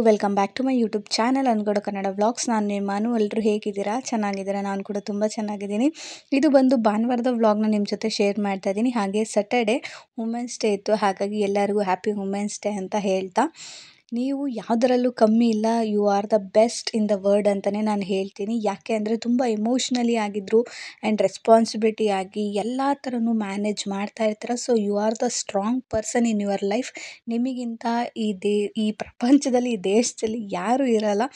Welcome back to my YouTube channel ಅನ್ಗಡ Kannada vlogs. ನಾನು ನಿಮ್ಮ ಎಲ್ಲರೂ ಹೇಗಿದ್ದೀರಾ? ಚೆನ್ನಾಗಿದ್ದೀರಾ? ನಾನು ಕೂಡ ತುಂಬ ಚೆನ್ನಾಗಿದ್ದೀನಿ. ಇದು ಬಂದು ಭಾನುವಾರದ ವ್ಲಾಗ್ನ ನಿಮ್ಮ ಜೊತೆ ಶೇರ್ ಮಾಡ್ತಾ ಇದ್ದೀನಿ. ಹಾಗೆ ಸ್ಯಾಟರ್ಡೆ ವುಮೆನ್ಸ್ ಡೇ ಇತ್ತು, ಹಾಗಾಗಿ ಎಲ್ಲರಿಗೂ ಹ್ಯಾಪಿ ವುಮೆನ್ಸ್ ಡೇ ಅಂತ ಹೇಳ್ತಾ, ನೀವು ಯಾವುದರಲ್ಲೂ ಕಮ್ಮಿ ಇಲ್ಲ, you are the best in the world ಅಂತಲೇ ನಾನು ಹೇಳ್ತೀನಿ. ಯಾಕೆ ಅಂದರೆ ತುಂಬ ಎಮೋಷ್ನಲಿ ಆಗಿದ್ದರು ಆ್ಯಂಡ್ ರೆಸ್ಪಾನ್ಸಿಬಿಲಿಟಿ ಆಗಿ ಎಲ್ಲ ಥರನೂ ಮ್ಯಾನೇಜ್ ಮಾಡ್ತಾ ಇರ್ತಾರೆ. So you are the strong person in your life. ನಿಮಗಿಂತ ಈ ಪ್ರಪಂಚದಲ್ಲಿ, ಈ ದೇಶದಲ್ಲಿ ಯಾರೂ ಇರಲ್ಲ.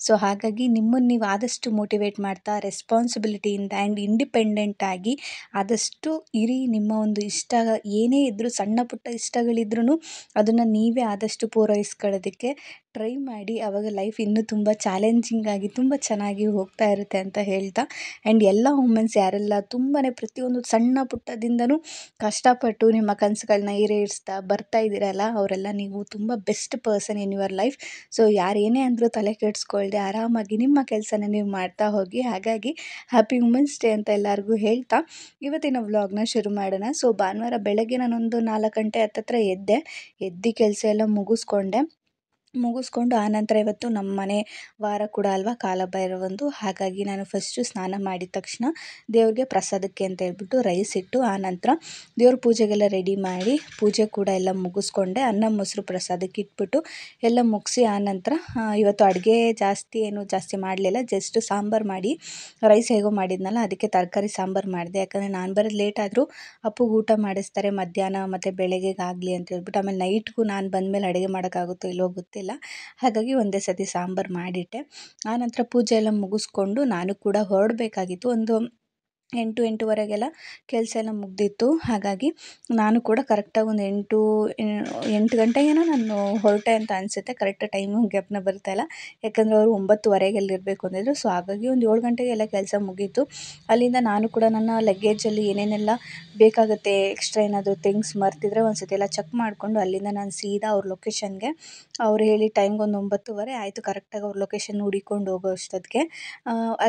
ಸೊ ಹಾಗಾಗಿ ನಿಮ್ಮನ್ನು ನೀವು ಆದಷ್ಟು ಮೋಟಿವೇಟ್ ಮಾಡ್ತಾ ರೆಸ್ಪಾನ್ಸಿಬಿಲಿಟಿಯಿಂದ ಆ್ಯಂಡ್ ಇಂಡಿಪೆಂಡೆಂಟ್ ಆಗಿ ಆದಷ್ಟು ಇರಿ. ನಿಮ್ಮ ಒಂದು ಇಷ್ಟ ಏನೇ ಇದ್ದರೂ, ಸಣ್ಣ ಪುಟ್ಟ ಇಷ್ಟಗಳಿದ್ರೂ ಅದನ್ನು ನೀವೇ ಆದಷ್ಟು ಪೂರೈಸ್ಕೊಳ್ಳೋದಕ್ಕೆ ಟ್ರೈ ಮಾಡಿ. ಆವಾಗ ಲೈಫ್ ಇನ್ನೂ ತುಂಬ ಚಾಲೆಂಜಿಂಗ್ ಆಗಿ ತುಂಬ ಚೆನ್ನಾಗಿ ಹೋಗ್ತಾ ಇರುತ್ತೆ ಅಂತ ಹೇಳ್ತಾ, ಆ್ಯಂಡ್ ಎಲ್ಲ ವುಮೆನ್ಸ್ ಯಾರೆಲ್ಲ ತುಂಬಾ ಪ್ರತಿಯೊಂದು ಸಣ್ಣ ಪುಟ್ಟದಿಂದನೂ ಕಷ್ಟಪಟ್ಟು ನಿಮ್ಮ ಕನಸುಗಳನ್ನ ಈಡೇರಿಸ್ತಾ ಬರ್ತಾ ಇದ್ದೀರಲ್ಲ, ಅವರೆಲ್ಲ ನೀವು ತುಂಬ best person in your life. So ಯಾರು ಏನೇ ಅಂದರೂ ತಲೆ ಕೆಡಿಸ್ಕೊಳ್ದೆ ಆರಾಮಾಗಿ ನಿಮ್ಮ ಕೆಲಸನ ನೀವು ಮಾಡ್ತಾ ಹೋಗಿ. ಹಾಗಾಗಿ ಹ್ಯಾಪಿ ವುಮೆನ್ಸ್ ಡೇ ಅಂತ ಎಲ್ಲರಿಗೂ ಹೇಳ್ತಾ ಇವತ್ತಿನ ವ್ಲಾಗ್ನ ಶುರು ಮಾಡೋಣ. ಸೊ ಭಾನುವಾರ ಬೆಳಗ್ಗೆ ನಾನೊಂದು 4 ಗಂಟೆ ಹತ್ತತ್ರ ಎದ್ದು ಕೆಲಸ ಎಲ್ಲ ಮುಗಿಸ್ಕೊಂಡು ಆನಂತರ ಇವತ್ತು ನಮ್ಮ ಮನೆ ವಾರ ಕೂಡ ಅಲ್ವಾ, ಕಾಲಭೈರವಂದು. ಹಾಗಾಗಿ ನಾನು ಫಸ್ಟು ಸ್ನಾನ ಮಾಡಿದ ತಕ್ಷಣ ದೇವ್ರಿಗೆ ಪ್ರಸಾದಕ್ಕೆ ಅಂತ ಹೇಳ್ಬಿಟ್ಟು ರೈಸ್ ಇಟ್ಟು, ಆನಂತರ ದೇವ್ರ ಪೂಜೆಗೆಲ್ಲ ರೆಡಿ ಮಾಡಿ ಪೂಜೆ ಕೂಡ ಎಲ್ಲ ಮುಗಿಸ್ಕೊಂಡೆ. ಅನ್ನ ಮೊಸರು ಪ್ರಸಾದಕ್ಕೆ ಇಟ್ಬಿಟ್ಟು ಎಲ್ಲ ಮುಗಿಸಿ, ಆನಂತರ ಇವತ್ತು ಅಡುಗೆ ಜಾಸ್ತಿ ಮಾಡಲಿಲ್ಲ. ಜಸ್ಟ್ ಸಾಂಬಾರು ಮಾಡಿ, ರೈಸ್ ಹೇಗೋ ಮಾಡಿದ್ನಲ್ಲ ಅದಕ್ಕೆ ತರಕಾರಿ ಸಾಂಬಾರು ಮಾಡಿದೆ. ಯಾಕಂದರೆ ನಾನು ಬರೋದು ಲೇಟ್ ಆದರೂ ಅಪ್ಪುಗೆ ಊಟ ಮಾಡಿಸ್ತಾರೆ ಮಧ್ಯಾಹ್ನ ಮತ್ತು ಬೆಳಗ್ಗೆಗಾಗಲಿ ಅಂತ ಹೇಳ್ಬಿಟ್ಟು. ಆಮೇಲೆ ನೈಟ್ಗೂ ನಾನು ಬಂದಮೇಲೆ ಅಡುಗೆ ಮಾಡೋಕ್ಕಾಗುತ್ತೋ ಇಲ್ಲವೋ ಗೊತ್ತಿಲ್ಲ. ಹಾಗಾಗಿ ಒಂದೇ ಸತಿ ಸಾಂಬಾರು ಮಾಡಿಟ್ಟೆ. ಆನಂತರ ಪೂಜೆ ಎಲ್ಲ ಮುಗಿಸ್ಕೊಂಡು ನಾನು ಕೂಡ ಹೊರಡಬೇಕಾಗಿತ್ತು. ಒಂದು 8-8:30 ಕೆಲಸ ಎಲ್ಲ ಮುಗ್ದಿತ್ತು. ಹಾಗಾಗಿ ನಾನು ಕೂಡ ಕರೆಕ್ಟಾಗಿ ಒಂದು 8 ಗಂಟೆಗೇನೋ ನಾನು ಹೊರಟೆ ಅಂತ ಅನಿಸುತ್ತೆ. ಕರೆಕ್ಟ್ ಟೈಮು ಜ್ಞಾಪನ ಬರ್ತಾಯಿಲ್ಲ, ಯಾಕಂದರೆ ಅವರು 9:15 ಇರಬೇಕು ಅಂದಿದ್ರು. ಸೊ ಹಾಗಾಗಿ ಒಂದು 7 ಗಂಟೆಗೆ ಎಲ್ಲ ಕೆಲಸ ಮುಗೀತು. ಅಲ್ಲಿಂದ ನಾನು ಕೂಡ ನನ್ನ ಲಗೇಜಲ್ಲಿ ಏನೇನೆಲ್ಲ ಬೇಕಾಗುತ್ತೆ, ಎಕ್ಸ್ಟ್ರಾ ಏನಾದರೂ ಥಿಂಗ್ಸ್ ಮರ್ತಿದ್ರೆ ಒಂದು ಸತಿ ಎಲ್ಲ ಚೆಕ್ ಮಾಡಿಕೊಂಡು ಅಲ್ಲಿಂದ ನಾನು ಸೀದಾ ಅವ್ರ ಲೊಕೇಶನ್ಗೆ, ಅವ್ರು ಹೇಳಿ ಟೈಮ್ಗೆ ಒಂದು 9:30 ಆಯಿತು ಕರೆಕ್ಟಾಗಿ ಅವ್ರ ಲೊಕೇಶನ್ ಹುಡಿಕೊಂಡು ಹೋಗೋ ಅಷ್ಟೊತ್ತಿಗೆ.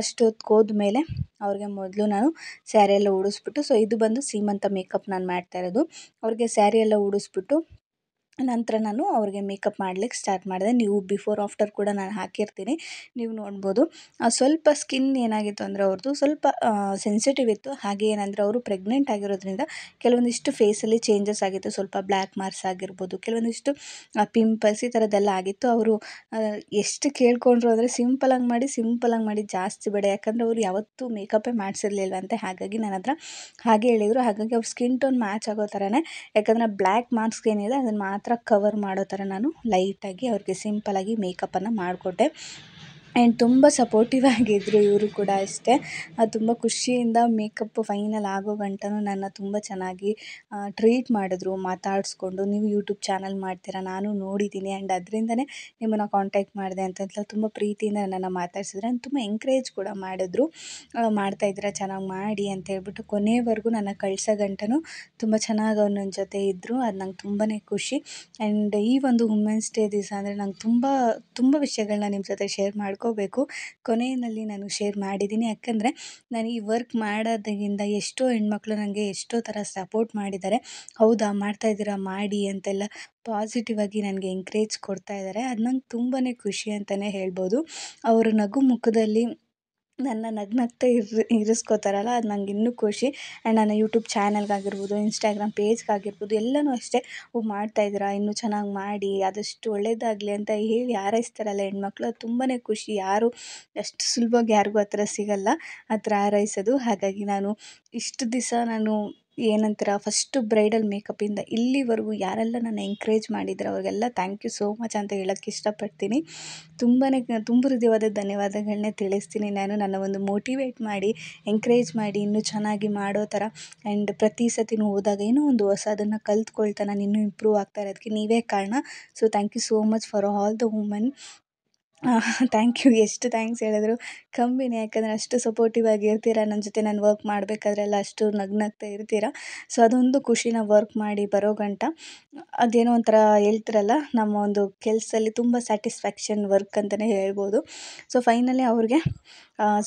ಅಷ್ಟೊತ್ತಿಗೆ ಹೋದ್ಮೇಲೆ ಅವ್ರಿಗೆ ಮೊದಲು ನಾನು ಸ್ಯಾರಿ ಎಲ್ಲ ಉಡಿಸ್ಬಿಟ್ಟು, ಸೊ ಇದು ಬಂದು ಸೀಮಂತ ಮೇಕಪ್ ನಾನು ಮಾಡ್ತಾ ಇರೋದು. ಅವ್ರಿಗೆ ಸ್ಯಾರಿ ಎಲ್ಲ ಉಡಿಸ್ಬಿಟ್ಟು ನಂತರ ನಾನು ಅವ್ರಿಗೆ ಮೇಕಪ್ ಮಾಡ್ಲಿಕ್ಕೆ ಸ್ಟಾರ್ಟ್ ಮಾಡಿದೆ. ನೀವು ಬಿಫೋರ್ ಆಫ್ಟರ್ ಕೂಡ ನಾನು ಹಾಕಿರ್ತೀನಿ, ನೀವು ನೋಡ್ಬೋದು. ಸ್ವಲ್ಪ ಸ್ಕಿನ್ ಏನಾಗಿತ್ತು ಅಂದರೆ ಅವ್ರದ್ದು ಸ್ವಲ್ಪ ಸೆನ್ಸಿಟಿವ್ ಇತ್ತು. ಹಾಗೆ ಏನಂದರೆ ಅವರು ಪ್ರೆಗ್ನೆಂಟ್ ಆಗಿರೋದ್ರಿಂದ ಕೆಲವೊಂದಿಷ್ಟು ಫೇಸಲ್ಲಿ ಚೇಂಜಸ್ ಆಗಿತ್ತು. ಸ್ವಲ್ಪ ಬ್ಲ್ಯಾಕ್ ಮಾರ್ಕ್ಸ್ ಆಗಿರ್ಬೋದು, ಕೆಲವೊಂದಿಷ್ಟು ಪಿಂಪಲ್ಸ್ ಈ ಥರದ್ದೆಲ್ಲ ಆಗಿತ್ತು. ಅವರು ಎಷ್ಟು ಕೇಳ್ಕೊಂಡ್ರು ಅಂದರೆ ಸಿಂಪಲಾಗಿ ಮಾಡಿ ಜಾಸ್ತಿ ಬೇಡ, ಯಾಕಂದರೆ ಅವರು ಯಾವತ್ತೂ ಮೇಕಪ್ಪೇ ಮಾಡಿಸಿರ್ಲಿಲ್ವಂತೆ. ಹಾಗಾಗಿ ನನ್ನ ಹತ್ರ ಹಾಗೆ ಹೇಳಿದರು. ಹಾಗಾಗಿ ಅವ್ರ ಸ್ಕಿನ್ ಟೋನ್ ಮ್ಯಾಚ್ ಆಗೋ ಥರನೇ, ಯಾಕಂದರೆ ಬ್ಲ್ಯಾಕ್ ಮಾರ್ಕ್ಸ್ ಏನಿದೆ ಅದನ್ನು ಮಾತ್ರ ಕವರ್ ಮಾಡೋ ಥರ ನಾನು ಲೈಟಾಗಿ ಅವ್ರಿಗೆ ಸಿಂಪಲಾಗಿ ಮೇಕಪ್ಪನ್ನು ಮಾಡಿಕೊಟ್ಟೆ. ಆ್ಯಂಡ್ ತುಂಬ ಸಪೋರ್ಟಿವ್ ಆಗಿದ್ದರು ಇವರು ಕೂಡ ಅಷ್ಟೇ. ತುಂಬ ಖುಷಿಯಿಂದ ಮೇಕಪ್ ಫೈನಲ್ ಆಗೋ ಗಂಟನೂ ನನ್ನ ತುಂಬ ಚೆನ್ನಾಗಿ ಟ್ರೀಟ್ ಮಾಡಿದ್ರು, ಮಾತಾಡಿಸ್ಕೊಂಡು. ನೀವು ಯೂಟ್ಯೂಬ್ ಚಾನಲ್ ಮಾಡ್ತೀರಾ, ನಾನು ನೋಡಿದ್ದೀನಿ, ಆ್ಯಂಡ್ ಅದರಿಂದನೇ ನಿಮ್ಮನ್ನು ಕಾಂಟ್ಯಾಕ್ಟ್ ಮಾಡಿದೆ ಅಂತೆಲ್ಲ ತುಂಬ ಪ್ರೀತಿಯಿಂದ ನನ್ನನ್ನು ಮಾತಾಡಿಸಿದ್ರೆ, ತುಂಬ ಎಂಕರೇಜ್ ಕೂಡ ಮಾಡಿದ್ರು. ಮಾಡ್ತಾಯಿದ್ದೀರಾ, ಚೆನ್ನಾಗಿ ಮಾಡಿ ಅಂತ ಹೇಳ್ಬಿಟ್ಟು ಕೊನೆವರೆಗೂ ನನ್ನ ಕಳಿಸೋ ಗಂಟನೂ ತುಂಬ ಚೆನ್ನಾಗಿ ಅವ್ರು ನನ್ನ ಜೊತೆ ಇದ್ದರು. ಅದು ನಂಗೆ ತುಂಬಾ ಖುಷಿ. ಆ್ಯಂಡ್ ಈ ಒಂದು ವುಮೆನ್ಸ್ ಡೇ ದಿವಸ ಅಂದರೆ ನಂಗೆ ತುಂಬ ವಿಷಯಗಳನ್ನ ನಿಮ್ಮ ಜೊತೆ ಶೇರ್ ಮಾಡ್ಕೋಬೇಕು. ಕೊನೆಯಲ್ಲಿ ನಾನು ಶೇರ್ ಮಾಡಿದ್ದೀನಿ, ಯಾಕಂದರೆ ನಾನು ಈ ವರ್ಕ್ ಮಾಡೋದ್ರಿಂದ ಎಷ್ಟೋ ಹೆಣ್ಮಕ್ಳು ನನಗೆ ಎಷ್ಟೋ ಥರ ಸಪೋರ್ಟ್ ಮಾಡಿದ್ದಾರೆ. ಹೌದಾ, ಮಾಡ್ತಾಯಿದ್ದೀರಾ, ಮಾಡಿ ಅಂತೆಲ್ಲ ಪಾಸಿಟಿವ್ ಆಗಿ ನನಗೆ ಎಂಕರೇಜ್ ಕೊಡ್ತಾ ಇದ್ದಾರೆ. ಅದು ನಂಗೆ ತುಂಬಾ ಖುಷಿ ಅಂತಲೇ ಹೇಳ್ಬೋದು. ಅವರು ನಗು ಮುಖದಲ್ಲಿ ನನ್ನ ನಗ್ನಗ್ತಾ ಇರಿಸ್ಕೋತಾರಲ್ಲ, ಅದು ನಂಗೆ ಇನ್ನೂ ಖುಷಿ. ಆ್ಯಂಡ್ ನನ್ನ ಯೂಟ್ಯೂಬ್ ಚಾನಲ್ಗಾಗಿರ್ಬೋದು, ಇನ್ಸ್ಟಾಗ್ರಾಮ್ ಪೇಜ್ಗಾಗಿರ್ಬೋದು ಎಲ್ಲನೂ ಅಷ್ಟೇ, ಮಾಡ್ತಾಯಿದ್ದೀರಾ, ಇನ್ನೂ ಚೆನ್ನಾಗಿ ಮಾಡಿ, ಆದಷ್ಟು ಒಳ್ಳೆಯದಾಗಲಿ ಅಂತ ಹೇಳಿ ಹಾರೈಸ್ತಾರಲ್ಲ ಹೆಣ್ಮಕ್ಳು, ಅದು ತುಂಬಾ ಖುಷಿ. ಯಾರು ಅಷ್ಟು ಸುಲಭವಾಗಿ ಯಾರಿಗೂ ಆ ಥರ ಸಿಗಲ್ಲ, ಆ ಥರ ಹಾರೈಸೋದು. ಹಾಗಾಗಿ ನಾನು ಇಷ್ಟು ದಿವಸ ನಾನು ಏನಂತೀರ ಫಸ್ಟು ಬ್ರೈಡಲ್ ಮೇಕಪ್ಪಿಂದ ಇಲ್ಲಿವರೆಗೂ ಯಾರೆಲ್ಲ ನನ್ನ ಎಂಕರೇಜ್ ಮಾಡಿದ್ರು ಅವ್ರಿಗೆಲ್ಲ ಥ್ಯಾಂಕ್ ಯು ಸೋ ಮಚ್ ಅಂತ ಹೇಳೋಕ್ಕೆ ಇಷ್ಟಪಡ್ತೀನಿ. ತುಂಬ ಹೃದಯವಾದ ಧನ್ಯವಾದಗಳನ್ನೇ ತಿಳಿಸ್ತೀನಿ. ನಾನು ನನ್ನ ಒಂದು ಮೋಟಿವೇಟ್ ಮಾಡಿ, ಎಂಕರೇಜ್ ಮಾಡಿ ಇನ್ನೂ ಚೆನ್ನಾಗಿ ಮಾಡೋ ಥರ. ಆ್ಯಂಡ್ ಪ್ರತಿ ಸತಿನೂ ಹೋದಾಗ ಏನೋ ಒಂದು ಹೊಸದನ್ನು ಕಲ್ತ್ಕೊಳ್ತಾ ನಾನು ಇನ್ನೂ ಇಂಪ್ರೂವ್ ಆಗ್ತಾ ಇರೋದಕ್ಕೆ ನೀವೇ ಕಾರಣ. So thank you so much for all the women thank you. ಎಷ್ಟು ಥ್ಯಾಂಕ್ಸ್ ಹೇಳಿದ್ರು ಕಮ್ಮಿನೇ. ಯಾಕಂದರೆ ಅಷ್ಟು ಸಪೋರ್ಟಿವ್ ಆಗಿ ಇರ್ತೀರ ನನ್ನ ಜೊತೆ. ನಾನು ವರ್ಕ್ ಮಾಡಬೇಕಾದ್ರೆಲ್ಲ ಅಷ್ಟು ನಗ್ನಗ್ತಾ ಇರ್ತೀರ. ಸೊ ಅದೊಂದು ಖುಷಿ, ನಾವು ವರ್ಕ್ ಮಾಡಿ ಬರೋ ಗಂಟ ಅದೇನೋ ಒಂಥರ ಹೇಳ್ತಾರಲ್ಲ, ನಮ್ಮ ಒಂದು ಕೆಲಸದಲ್ಲಿ ತುಂಬ ಸ್ಯಾಟಿಸ್ಫ್ಯಾಕ್ಷನ್ ವರ್ಕ್ ಅಂತಲೇ ಹೇಳ್ಬೋದು. ಸೊ ಫೈನಲಿ ಅವ್ರಿಗೆ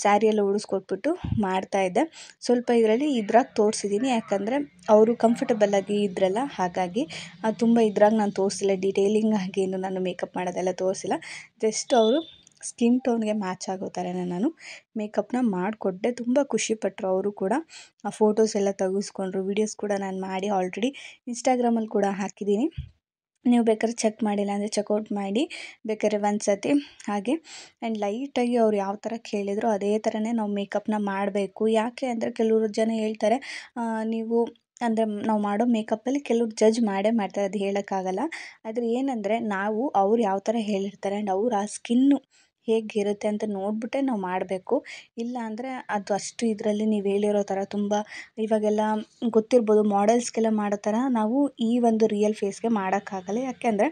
ಸ್ಯಾರಿ ಎಲ್ಲ ಉಡಿಸ್ಕೊಟ್ಬಿಟ್ಟು ಮಾಡ್ತಾಯಿದ್ದೆ. ಸ್ವಲ್ಪ ಇದರಲ್ಲಿ ಇದ್ರಾಗ ತೋರಿಸಿದ್ದೀನಿ, ಯಾಕಂದರೆ ಅವರು ಕಂಫರ್ಟಬಲ್ಲಾಗಿ ಇದ್ರಲ್ಲ, ಹಾಗಾಗಿ ತುಂಬ ಇದ್ರಾಗ ನಾನು ತೋರಿಸಿಲ್ಲ, ಡೀಟೇಲಿಂಗ್ ಆಗಿ ಏನು ನಾನು ಮೇಕಪ್ ಮಾಡೋದೆಲ್ಲ ತೋರಿಸಿಲ್ಲ. ಜಸ್ಟ್ ಅವರು ಸ್ಕಿನ್ ಟೋನ್ಗೆ ಮ್ಯಾಚ್ ಆಗೋ ಥರನೇ ನಾನು ಮೇಕಪ್ನ ಮಾಡಿಕೊಟ್ಟೆ. ತುಂಬ ಖುಷಿಪಟ್ಟರು ಅವರು ಕೂಡ. ಆ ಫೋಟೋಸ್ ಎಲ್ಲ ತೆಗೆಸ್ಕೊಂಡ್ರು, ವೀಡಿಯೋಸ್ ಕೂಡ ನಾನು ಮಾಡಿ ಆಲ್ರೆಡಿ ಇನ್ಸ್ಟಾಗ್ರಾಮಲ್ಲಿ ಕೂಡ ಹಾಕಿದ್ದೀನಿ. ನೀವು ಬೇಕಾದ್ರೆ ಚೆಕ್ ಮಾಡಿಲ್ಲ ಅಂದರೆ ಚೆಕ್ಔಟ್ ಮಾಡಿ ಬೇಕಾದ್ರೆ ಒಂದು ಸತಿ. ಹಾಗೆ ಆ್ಯಂಡ್ ಲೈಟಾಗಿ ಅವ್ರು ಯಾವ ಥರ ಕೇಳಿದ್ರು ಅದೇ ಥರನೇ ನಾವು ಮೇಕಪ್ನ ಮಾಡಬೇಕು. ಯಾಕೆ ಅಂದರೆ ಕೆಲವರು ಜನ ಹೇಳ್ತಾರೆ, ನೀವು ಅಂದರೆ ನಾವು ಮಾಡೋ ಮೇಕಪ್ಪಲ್ಲಿ ಕೆಲವ್ರು ಜಡ್ಜ್ ಮಾಡೇ ಮಾಡ್ತಾರೆ, ಅದು ಹೇಳೋಕ್ಕಾಗಲ್ಲ. ಆದರೆ ಏನಂದರೆ ನಾವು ಅವ್ರು ಯಾವ ಥರ ಹೇಳಿರ್ತಾರೆ ಆ್ಯಂಡ್ ಅವ್ರು ಆ ಸ್ಕಿನ್ನು ಹೇಗಿರುತ್ತೆ ಅಂತ ನೋಡಿಬಿಟ್ಟೇ ನಾವು ಮಾಡಬೇಕು. ಇಲ್ಲ ಅಂದರೆ ಅದು ಅಷ್ಟು ಇದರಲ್ಲಿ ನೀವು ಹೇಳಿರೋ ಥರ ತುಂಬ ಇವಾಗೆಲ್ಲ ಗೊತ್ತಿರ್ಬೋದು, ಮಾಡೆಲ್ಸ್ಗೆಲ್ಲ ಮಾಡೋ ಥರ ನಾವು ಈ ಒಂದು ರಿಯಲ್ ಫೇಸ್ಗೆ ಮಾಡೋಕ್ಕಾಗಲ್ಲ. ಯಾಕೆಂದರೆ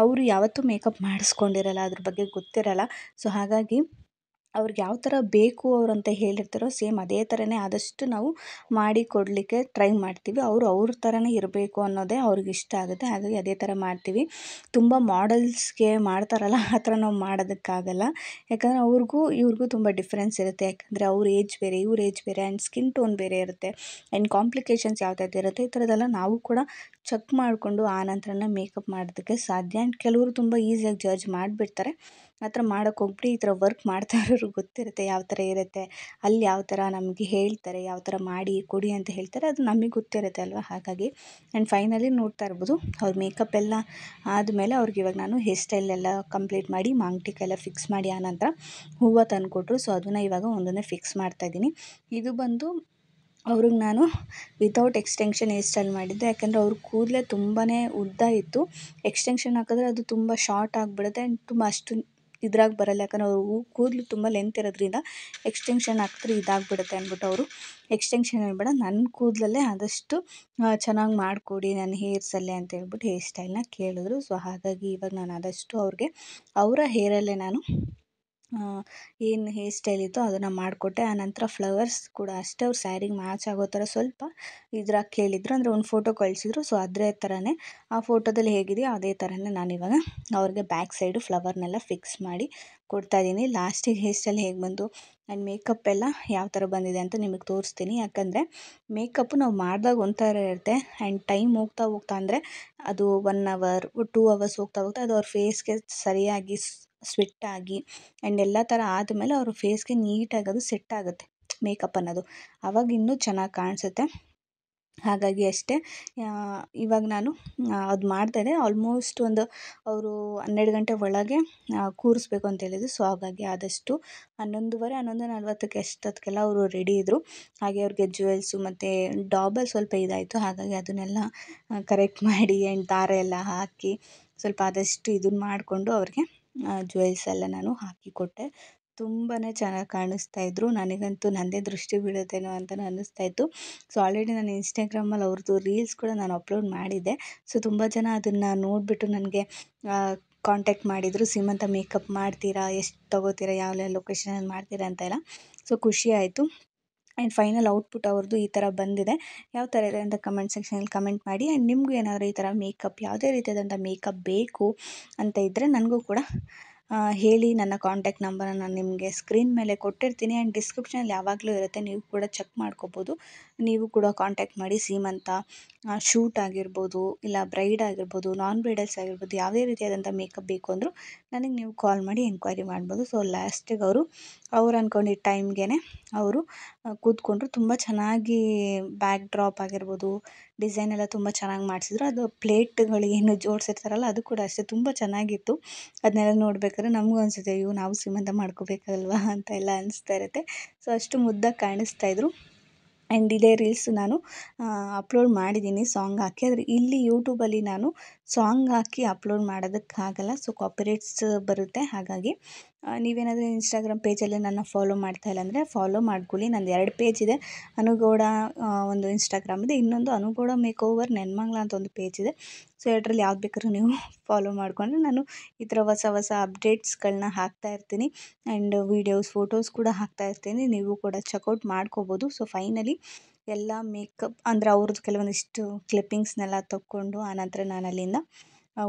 ಅವರು ಯಾವತ್ತೂ ಮೇಕಪ್ ಮಾಡಿಸ್ಕೊಂಡಿರಲ್ಲ, ಅದ್ರ ಬಗ್ಗೆ ಗೊತ್ತಿರಲ್ಲ. ಸೊ ಹಾಗಾಗಿ ಅವ್ರಿಗೆ ಯಾವ ಥರ ಬೇಕು ಅವ್ರು ಅಂತ ಹೇಳಿರ್ತಾರೋ ಸೇಮ್ ಅದೇ ಥರನೇ ಆದಷ್ಟು ನಾವು ಮಾಡಿ ಕೊಡಲಿಕ್ಕೆ ಟ್ರೈ ಮಾಡ್ತೀವಿ. ಅವರು ಅವ್ರ ಥರನೇ ಇರಬೇಕು ಅನ್ನೋದೇ ಅವ್ರಿಗೆ ಇಷ್ಟ ಆಗುತ್ತೆ, ಹಾಗಾಗಿ ಅದೇ ಥರ ಮಾಡ್ತೀವಿ. ತುಂಬ ಮಾಡೆಲ್ಸ್ಗೆ ಮಾಡ್ತಾರಲ್ಲ ಆ ಥರ ನಾವು ಮಾಡೋದಕ್ಕಾಗಲ್ಲ. ಯಾಕಂದರೆ ಅವ್ರಿಗೂ ಇವ್ರಿಗೂ ತುಂಬ ಡಿಫ್ರೆನ್ಸ್ ಇರುತ್ತೆ. ಯಾಕಂದರೆ ಅವ್ರ ಏಜ್ ಬೇರೆ, ಇವ್ರ ಏಜ್ ಬೇರೆ ಆ್ಯಂಡ್ ಸ್ಕಿನ್ ಟೋನ್ ಬೇರೆ ಇರುತ್ತೆ ಆ್ಯಂಡ್ ಕಾಂಪ್ಲಿಕೇಶನ್ಸ್ ಯಾವ್ದಾದ್ರು ಇರುತ್ತೆ. ಈ ಥರದ್ದೆಲ್ಲ ನಾವು ಕೂಡ ಚೆಕ್ ಮಾಡಿಕೊಂಡು ಆ ನಂತರನೇ ಮೇಕಪ್ ಮಾಡೋದಕ್ಕೆ ಸಾಧ್ಯ. ಆ್ಯಂಡ್ ಕೆಲವರು ತುಂಬ ಈಸಿಯಾಗಿ ಜಡ್ಜ್ ಮಾಡಿಬಿಡ್ತಾರೆ. ಆ ಥರ ಮಾಡೋಕ್ಕೆ ಹೋಗ್ಬಿಟ್ಟು ಈ ಥರ ವರ್ಕ್ ಮಾಡ್ತಾ ಇರೋರಿಗೆ ಗೊತ್ತಿರುತ್ತೆ ಯಾವ ಥರ ಇರುತ್ತೆ, ಅಲ್ಲಿ ಯಾವ ಥರ ನಮಗೆ ಹೇಳ್ತಾರೆ, ಯಾವ ಥರ ಮಾಡಿ ಕೊಡಿ ಅಂತ ಹೇಳ್ತಾರೆ, ಅದು ನಮಗೆ ಗೊತ್ತಿರುತ್ತೆ ಅಲ್ವಾ. ಹಾಗಾಗಿ ಆ್ಯಂಡ್ ಫೈನಲಿ ನೋಡ್ತಾ ಇರ್ಬೋದು ಅವ್ರ ಮೇಕಪ್ ಎಲ್ಲ ಆದಮೇಲೆ ಅವ್ರಿಗೆ ಇವಾಗ ನಾನು ಹೇರ್ ಸ್ಟೈಲ್ ಎಲ್ಲ ಕಂಪ್ಲೀಟ್ ಮಾಡಿ ಮಾಂಗ್ಟಿಕೆಲ್ಲ ಫಿಕ್ಸ್ ಮಾಡಿ ಆನಂತರ ಹೂವು ತಂದುಕೊಟ್ರು. ಸೊ ಅದನ್ನು ಇವಾಗ ಒಂದೊಂದೇ ಫಿಕ್ಸ್ ಮಾಡ್ತಾಯಿದ್ದೀನಿ. ಇದು ಬಂದು ಅವ್ರಿಗೆ ನಾನು ವಿತೌಟ್ ಎಕ್ಸ್ಟೆನ್ಷನ್ ಹೇರ್ ಸ್ಟೈಲ್ ಮಾಡಿದ್ದೆ. ಯಾಕಂದರೆ ಅವ್ರ ಕೂದಲೇ ತುಂಬಾ ಉದ್ದ ಇತ್ತು. ಎಕ್ಸ್ಟೆನ್ಷನ್ ಹಾಕಿದ್ರೆ ಅದು ತುಂಬ ಶಾರ್ಟ್ ಆಗಿಬಿಡುತ್ತೆ ಆ್ಯಂಡ್ ತುಂಬ ಅಷ್ಟು ಇದ್ರಾಗ ಬರಲ್ಲ. ಯಾಕಂದರೆ ಅವರು ಕೂದಲು ತುಂಬ ಲೆಂತ್ ಇರೋದ್ರಿಂದ ಎಕ್ಸ್ಟೆನ್ಷನ್ ಹಾಕಿದ್ರೆ ಇದಾಗಿಬಿಡುತ್ತೆ ಅಂದ್ಬಿಟ್ಟು ಅವರು ಎಕ್ಸ್ಟೆನ್ಷನ್ ಬೇಡ, ನನ್ನ ಕೂದಲಲ್ಲೇ ಆದಷ್ಟು ಚೆನ್ನಾಗಿ ಮಾಡಿಕೊಡಿ ನನ್ನ ಹೇರ್ಸಲ್ಲೇ ಅಂತ ಹೇಳ್ಬಿಟ್ಟು ಹೇರ್ ಸ್ಟೈಲ್ನ ಕೇಳಿದ್ರು. ಸೊ ಹಾಗಾಗಿ ಇವಾಗ ನಾನು ಆದಷ್ಟು ಅವ್ರಿಗೆ ಅವರ ಹೇರಲ್ಲೇ ನಾನು ಏನು ಹೇರ್ ಸ್ಟೈಲ್ ಇತ್ತೋ ಅದನ್ನು ಮಾಡಿಕೊಟ್ಟೆ. ಆನಂತರ ಫ್ಲವರ್ಸ್ ಕೂಡ ಅಷ್ಟೇ ಅವ್ರ ಸ್ಯಾರಿಗೆ ಮ್ಯಾಚ್ ಆಗೋ ಥರ ಸ್ವಲ್ಪ ಇದ್ರಾಗ ಕೇಳಿದ್ರು, ಅಂದರೆ ಒಂದು ಫೋಟೋ ಕಳಿಸಿದ್ರು. ಸೊ ಅದೇ ಥರನೇ ಆ ಫೋಟೋದಲ್ಲಿ ಹೇಗಿದೆಯೋ ಅದೇ ಥರನೇ ನಾನಿವಾಗ ಅವ್ರಿಗೆ ಬ್ಯಾಕ್ ಸೈಡು ಫ್ಲವರ್ನೆಲ್ಲ ಫಿಕ್ಸ್ ಮಾಡಿ ಕೊಡ್ತಾಯಿದ್ದೀನಿ. ಲಾಸ್ಟಿಗೆ ಹೇರ್ ಸ್ಟೈಲ್ ಹೇಗೆ ಬಂತು ಆ್ಯಂಡ್ ಮೇಕಪ್ ಎಲ್ಲ ಯಾವ ಥರ ಬಂದಿದೆ ಅಂತ ನಿಮಗೆ ತೋರಿಸ್ತೀನಿ. ಯಾಕಂದರೆ ಮೇಕಪ್ಪು ನಾವು ಮಾಡಿದಾಗ ಒಂಥರ ಇರುತ್ತೆ ಆ್ಯಂಡ್ ಟೈಮ್ ಹೋಗ್ತಾ ಹೋಗ್ತಾ ಅಂದರೆ ಅದು 1 ಅವರ್ 2 ಅವರ್ಸ್ ಹೋಗ್ತಾ ಹೋಗ್ತಾ ಅದು ಅವ್ರ ಫೇಸ್ಗೆ ಸರಿಯಾಗಿ ಸ್ವೆಟ್ಟಾಗಿ ಆ್ಯಂಡ್ ಎಲ್ಲ ಥರ ಆದಮೇಲೆ ಅವ್ರ ಫೇಸ್ಗೆ ನೀಟಾಗಿ ಅದು ಸೆಟ್ ಆಗುತ್ತೆ ಮೇಕಪ್ ಅನ್ನೋದು, ಆವಾಗ ಇನ್ನೂ ಚೆನ್ನಾಗಿ ಕಾಣಿಸುತ್ತೆ. ಹಾಗಾಗಿ ಅಷ್ಟೇ. ಇವಾಗ ನಾನು ಅದು ಮಾಡ್ತಾಯಿದ್ದೆ. ಆಲ್ಮೋಸ್ಟ್ ಒಂದು ಅವರು 12 ಗಂಟೆ ಒಳಗೆ ಕೂರಿಸ್ಬೇಕು ಅಂತ ಹೇಳಿದ್ರು. ಸೊ ಹಾಗಾಗಿ ಆದಷ್ಟು 11:30 11:40 ಅಷ್ಟೊತ್ತಿಗೆಲ್ಲ ಅವರು ರೆಡಿ ಇದ್ದರು. ಹಾಗೆ ಅವ್ರಿಗೆ ಜ್ಯುವೆಲ್ಸು ಮತ್ತು ಡಾಬಲ್ ಸ್ವಲ್ಪ ಇದಾಯಿತು. ಹಾಗಾಗಿ ಅದನ್ನೆಲ್ಲ ಕರೆಕ್ಟ್ ಮಾಡಿ ಆ್ಯಂಡ್ ದಾರ ಎಲ್ಲ ಹಾಕಿ ಸ್ವಲ್ಪ ಆದಷ್ಟು ಇದನ್ನು ಮಾಡಿಕೊಂಡು ಅವ್ರಿಗೆ ಜ್ಯುವೆಲ್ಸ್ ಎಲ್ಲ ನಾನು ಹಾಕಿ ಕೊಟ್ಟೆ. ತುಂಬಾ ಚೆನ್ನಾಗಿ ಕಾಣಿಸ್ತಾಯಿದ್ರು. ನನಗಂತೂ ನನ್ನದೇ ದೃಷ್ಟಿ ಬೀಳುತ್ತೇನೋ ಅಂತಲೂ ಅನ್ನಿಸ್ತಾಯಿತ್ತು. ಸೊ ಆಲ್ರೆಡಿ ನಾನು ಇನ್ಸ್ಟಾಗ್ರಾಮಲ್ಲಿ ಅವ್ರದ್ದು ರೀಲ್ಸ್ ಕೂಡ ನಾನು ಅಪ್ಲೋಡ್ ಮಾಡಿದ್ದೆ. ಸೊ ತುಂಬ ಜನ ಅದನ್ನು ನೋಡಿಬಿಟ್ಟು ನನಗೆ ಕಾಂಟ್ಯಾಕ್ಟ್ ಮಾಡಿದರು, ಸೀಮಂತ ಮೇಕಪ್ ಮಾಡ್ತೀರಾ, ಎಷ್ಟು ತೊಗೋತೀರಾ, ಯಾವ ಲೊಕೇಶನಲ್ಲಿ ಮಾಡ್ತೀರಾ ಅಂತೆಲ್ಲ. ಸೊ ಖುಷಿ ಆಯಿತು. ಆ್ಯಂಡ್ ಫೈನಲ್ ಔಟ್ಪುಟ್ ಅವ್ರದ್ದು ಈ ಥರ ಬಂದಿದೆ. ಯಾವ ಥರ ಇದೆ ಅಂತ ಕಮೆಂಟ್ ಸೆಕ್ಷನಲ್ಲಿ ಕಮೆಂಟ್ ಮಾಡಿ. ಆ್ಯಂಡ್ ನಿಮಗೂ ಏನಾದರೂ ಈ ಥರ ಮೇಕಪ್ ಯಾವುದೇ ರೀತಿಯಾದಂಥ ಮೇಕಪ್ ಬೇಕು ಅಂತ ಇದ್ದರೆ ನನಗೂ ಕೂಡ ಹೇಳಿ. ನನ್ನ ಕಾಂಟ್ಯಾಕ್ಟ್ ನಂಬರನ್ನು ನಾನು ನಿಮಗೆ ಸ್ಕ್ರೀನ್ ಮೇಲೆ ಕೊಟ್ಟಿರ್ತೀನಿ ಆ್ಯಂಡ್ ಡಿಸ್ಕ್ರಿಪ್ಷನಲ್ಲಿ ಯಾವಾಗಲೂ ಇರುತ್ತೆ, ನೀವು ಕೂಡ ಚೆಕ್ ಮಾಡ್ಕೋಬೋದು. ನೀವು ಕೂಡ ಕಾಂಟ್ಯಾಕ್ಟ್ ಮಾಡಿ. ಸೀಮಂತ, ಶೂಟ್ ಆಗಿರ್ಬೋದು, ಇಲ್ಲ ಬ್ರೈಡ್ ಆಗಿರ್ಬೋದು, ನಾನ್ ಬ್ರೈಡಲ್ಸ್ ಆಗಿರ್ಬೋದು, ಯಾವುದೇ ರೀತಿಯಾದಂಥ ಮೇಕಪ್ ಬೇಕು ಅಂದರೂ ನನಗೆ ನೀವು ಕಾಲ್ ಮಾಡಿ ಎಂಕ್ವೈರಿ ಮಾಡ್ಬೋದು. ಸೊ ಲಾಸ್ಟಿಗೆ ಅವ್ರು ಅಂದ್ಕೊಂಡಿದ್ದ ಟೈಮ್ಗೆ ಅವರು ಕೂತ್ಕೊಂಡ್ರು. ತುಂಬ ಚೆನ್ನಾಗಿ ಬ್ಯಾಕ್ ಡ್ರಾಪ್ ಆಗಿರ್ಬೋದು, ಡಿಸೈನ್ ಎಲ್ಲ ತುಂಬ ಚೆನ್ನಾಗಿ ಮಾಡಿಸಿದ್ರು. ಅದು ಪ್ಲೇಟ್ಗಳು ಜೋಡಿಸಿರ್ತಾರಲ್ಲ ಅದು ಕೂಡ ಅಷ್ಟೇ ತುಂಬ ಚೆನ್ನಾಗಿತ್ತು. ಅದನ್ನೆಲ್ಲ ನೋಡ್ಬೇಕಾದ್ರೆ ನಮಗೂ ಅನಿಸುತ್ತೆ, ಅಯ್ಯೋ ನಾವು ಸೀಮಂತ ಮಾಡ್ಕೋಬೇಕಲ್ವಾ ಅಂತ ಎಲ್ಲ ಅನಿಸ್ತಾ ಇರುತ್ತೆ. ಸೊ ಅಷ್ಟು ಮುದ್ದಾಗಿ ಕಾಣಿಸ್ತಾಯಿದ್ರು. ಆ್ಯಂಡ್ ಇದೇ ರೀಲ್ಸ್ ನಾನು ಅಪ್ಲೋಡ್ ಮಾಡಿದ್ದೀನಿ ಸಾಂಗ್ ಹಾಕಿ. ಆದರೆ ಇಲ್ಲಿ ಯೂಟ್ಯೂಬಲ್ಲಿ ನಾನು ಸಾಂಗ್ ಹಾಕಿ ಅಪ್ಲೋಡ್ ಮಾಡೋದಕ್ಕಾಗಲ್ಲ. ಸೊ ಕಾಪಿರೈಟ್ಸ್ ಬರುತ್ತೆ. ಹಾಗಾಗಿ ನೀವೇನಾದರೂ ಇನ್ಸ್ಟಾಗ್ರಾಮ್ ಪೇಜಲ್ಲಿ ನನ್ನ ಫಾಲೋ ಮಾಡ್ತಾ ಇಲ್ಲ ಅಂದರೆ ಫಾಲೋ ಮಾಡ್ಕೊಳ್ಳಿ. ನಂದು 2 ಪೇಜ್ ಇದೆ. ಅನುಗೌಡ ಒಂದು ಇನ್ಸ್ಟಾಗ್ರಾಮ್ ಇದೆ, ಇನ್ನೊಂದು ಅನುಗೌಡ ಮೇಕೋವರ್ ನೆನ್ಮಂಗ್ಲ ಅಂತ ಒಂದು ಪೇಜ್ ಇದೆ. ಸೊ ಎರಡರಲ್ಲಿ ಯಾವ್ದು ಬೇಕಾದ್ರೂ ನೀವು ಫಾಲೋ ಮಾಡಿಕೊಂಡ್ರೆ ನಾನು ಈ ಥರ ಹೊಸ ಅಪ್ಡೇಟ್ಸ್ಗಳನ್ನ ಹಾಕ್ತಾ ಇರ್ತೀನಿ. ಆ್ಯಂಡ್ ವೀಡಿಯೋಸ್ ಫೋಟೋಸ್ ಕೂಡ ಹಾಕ್ತಾ ಇರ್ತೀನಿ. ನೀವು ಕೂಡ ಚೆಕ್ಔಟ್ ಮಾಡ್ಕೋಬೋದು. ಸೊ ಫೈನಲಿ ಎಲ್ಲ ಮೇಕಪ್ ಅಂದರೆ ಅವ್ರದ್ದು ಕೆಲವೊಂದಿಷ್ಟು ಕ್ಲಿಪ್ಪಿಂಗ್ಸ್ನೆಲ್ಲ ತಕ್ಕೊಂಡು ಆನಂತರ ನಾನು ಅಲ್ಲಿಂದ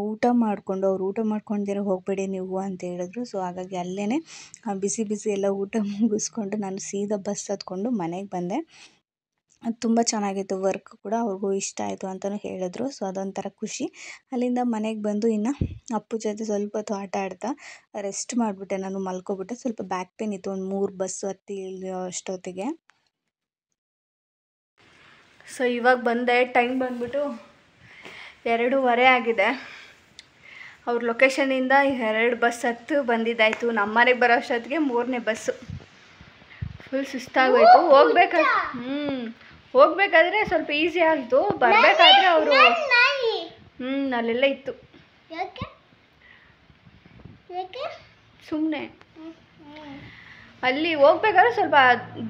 ಊಟ ಮಾಡಿಕೊಂಡು, ಅವ್ರು ಊಟ ಮಾಡ್ಕೊಂಡಿರೋ ಹೋಗಬೇಡಿ ನೀವು ಅಂತ ಹೇಳಿದ್ರು. ಸೊ ಹಾಗಾಗಿ ಅಲ್ಲೇ ಬಿಸಿ ಎಲ್ಲ ಊಟ ಮುಗಿಸ್ಕೊಂಡು ನಾನು ಸೀದಾ ಬಸ್ ಹತ್ಕೊಂಡು ಮನೆಗೆ ಬಂದೆ. ಅದು ತುಂಬ ಚೆನ್ನಾಗಿತ್ತು, ವರ್ಕ್ ಕೂಡ ಅವ್ರಿಗೂ ಇಷ್ಟ ಆಯಿತು ಅಂತಲೂ ಹೇಳಿದ್ರು. ಸೊ ಅದೊಂಥರ ಖುಷಿ. ಅಲ್ಲಿಂದ ಮನೆಗೆ ಬಂದು ಇನ್ನು ಅಪ್ಪು ಜೊತೆ ಸ್ವಲ್ಪ ಹೊತ್ತು ಆಟ ಆಡ್ತಾ ರೆಸ್ಟ್ ಮಾಡಿಬಿಟ್ಟೆ. ನಾನು ಮಲ್ಕೊಬಿಟ್ಟೆ. ಸ್ವಲ್ಪ ಬ್ಯಾಕ್ ಪೇನ್ ಇತ್ತು ಒಂದು 3 ಬಸ್ಸು ಹತ್ತಿ ಇಳಿಯೋ ಅಷ್ಟೊತ್ತಿಗೆ. ಸೊ ಇವಾಗ ಬಂದೆ. ಟೈಮ್ ಬಂದ್ಬಿಟ್ಟು 2:15 ಆಗಿದೆ. ಅವ್ರ ಲೊಕೇಶನಿಂದ 2 ಬಸ್ ಹತ್ತು ಬಂದಿದ್ದಾಯಿತು. ನಮ್ಮ ಮನೆಗೆ ಬರೋ ಅಷ್ಟೊತ್ತಿಗೆ 3ನೇ ಬಸ್ಸು. ಫುಲ್ ಸುಸ್ತಾಗೋಯ್ತು. ಹೋಗ್ಬೇಕಾದ್ರೆ ಸ್ವಲ್ಪ ಈಸಿ ಆಯಿತು, ಬರಬೇಕಾದ್ರೆ ಅವರು ಅಲ್ಲೆಲ್ಲ ಇತ್ತು ಸುಮ್ಮನೆ. ಅಲ್ಲಿ ಹೋಗ್ಬೇಕಾದ್ರೆ ಸ್ವಲ್ಪ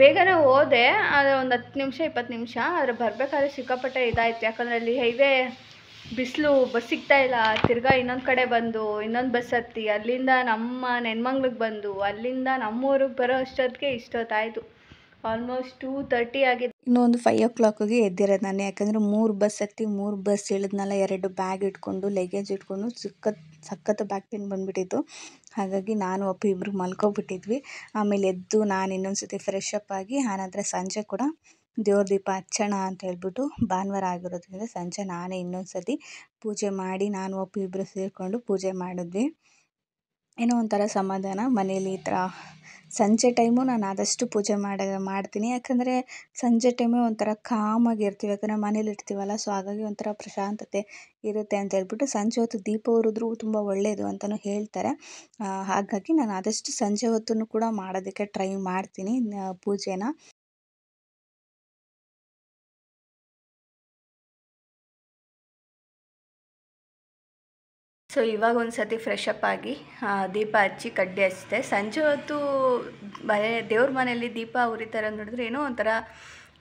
ಬೇಗನೆ ಹೋದೆ, ಆದರೆ ಒಂದು 10 ನಿಮಿಷ 20 ನಿಮಿಷ. ಆದರೆ ಬರಬೇಕಾದ್ರೆ ಸಿಕ್ಕಾಪಟ್ಟೆ ಇದಾಯಿತು. ಯಾಕಂದರೆ ಅಲ್ಲಿ ಹೈವೇ ಬಿಸಿಲು, ಬಸ್ ಸಿಗ್ತಾಯಿಲ್ಲ. ತಿರ್ಗಾ ಇನ್ನೊಂದು ಕಡೆ ಬಂದು ಇನ್ನೊಂದು ಬಸ್ ಹತ್ತಿ ಅಲ್ಲಿಂದ ನಮ್ಮ ನೆನ್ಮಂಗ್ಲಿಗೆ ಬಂದು ಅಲ್ಲಿಂದ ನಮ್ಮೂರಿಗೆ ಬರೋ ಅಷ್ಟೊತ್ತಿಗೆ ಇಷ್ಟೊತ್ತಾಯಿತು. ಆಲ್ಮೋಸ್ಟ್ 2:30 ಆಗಿದೆ. ಇನ್ನೂ ಒಂದು 5 o'clockಗೆ ಎದ್ದಿರೋದು ನಾನು. ಯಾಕಂದರೆ 3 ಬಸ್ ಹತ್ತಿ 3 ಬಸ್ ಇಳಿದ್ನಲ್ಲ, 2 ಬ್ಯಾಗ್ ಇಟ್ಕೊಂಡು ಲಗೇಜ್ ಇಟ್ಕೊಂಡು ಸಖತ್ ಬ್ಯಾಕ್ ಪೇನ್ ಬಂದುಬಿಟ್ಟಿತ್ತು. ಹಾಗಾಗಿ ನಾನು ಅಪ್ಪು ಇಬ್ಬರು ಮಲ್ಕೊಬಿಟ್ಟಿದ್ವಿ. ಆಮೇಲೆ ಎದ್ದು ನಾನು ಇನ್ನೊಂದು ಸತಿ ಫ್ರೆಶ್ ಅಪ್ ಆಗಿ ಆನಂತರ ಸಂಜೆ ಕೂಡ ದೇವ್ರ ದೀಪ ಹಚ್ಚೋಣ ಅಂತ ಹೇಳ್ಬಿಟ್ಟು ಭಾನುವಾರ ಆಗಿರೋದ್ರಿಂದ ಸಂಜೆ ನಾನೇ ಇನ್ನೊಂದು ಸತಿ ಪೂಜೆ ಮಾಡಿ ನಾನು ಅಪ್ಪು ಇಬ್ಬರು ಸೇರಿಕೊಂಡು ಪೂಜೆ ಮಾಡಿದ್ವಿ. ಏನೋ ಒಂಥರ ಸಮಾಧಾನ ಮನೇಲಿ. ಈ ಥರ ಸಂಜೆ ಟೈಮು ನಾನು ಆದಷ್ಟು ಪೂಜೆ ಮಾಡ್ತೀನಿ. ಯಾಕಂದರೆ ಸಂಜೆ ಟೈಮೇ ಒಂಥರ ಕಾಮಾಗಿರ್ತೀವಿ, ಯಾಕಂದರೆ ಮನೇಲಿ ಇರ್ತೀವಲ್ಲ. ಸೊ ಹಾಗಾಗಿ ಒಂಥರ ಪ್ರಶಾಂತತೆ ಇರುತ್ತೆ ಅಂತ ಹೇಳ್ಬಿಟ್ಟು ಸಂಜೆ ಹೊತ್ತು ದೀಪ ಉರಿದ್ರೂ ತುಂಬ ಒಳ್ಳೆಯದು ಅಂತಲೂ ಹೇಳ್ತಾರೆ. ಹಾಗಾಗಿ ನಾನು ಆದಷ್ಟು ಸಂಜೆ ಹೊತ್ತೂ ಕೂಡ ಮಾಡೋದಕ್ಕೆ ಟ್ರೈ ಮಾಡ್ತೀನಿ ಪೂಜೆನ. ಸೊ ಇವಾಗ ಒಂದು ಸತಿ ಫ್ರೆಶ್ ಅಪ್ ಆಗಿ ದೀಪ ಹಚ್ಚಿ ಕಡ್ಡಿ ಹಚ್ಚಿದೆ. ಸಂಜೆ ಹೊತ್ತು ದೇವ್ರ ಮನೆಯಲ್ಲಿ ದೀಪ ಉರಿತಾರೆ ನೋಡಿದ್ರೆ ಏನೋ ಒಂಥರ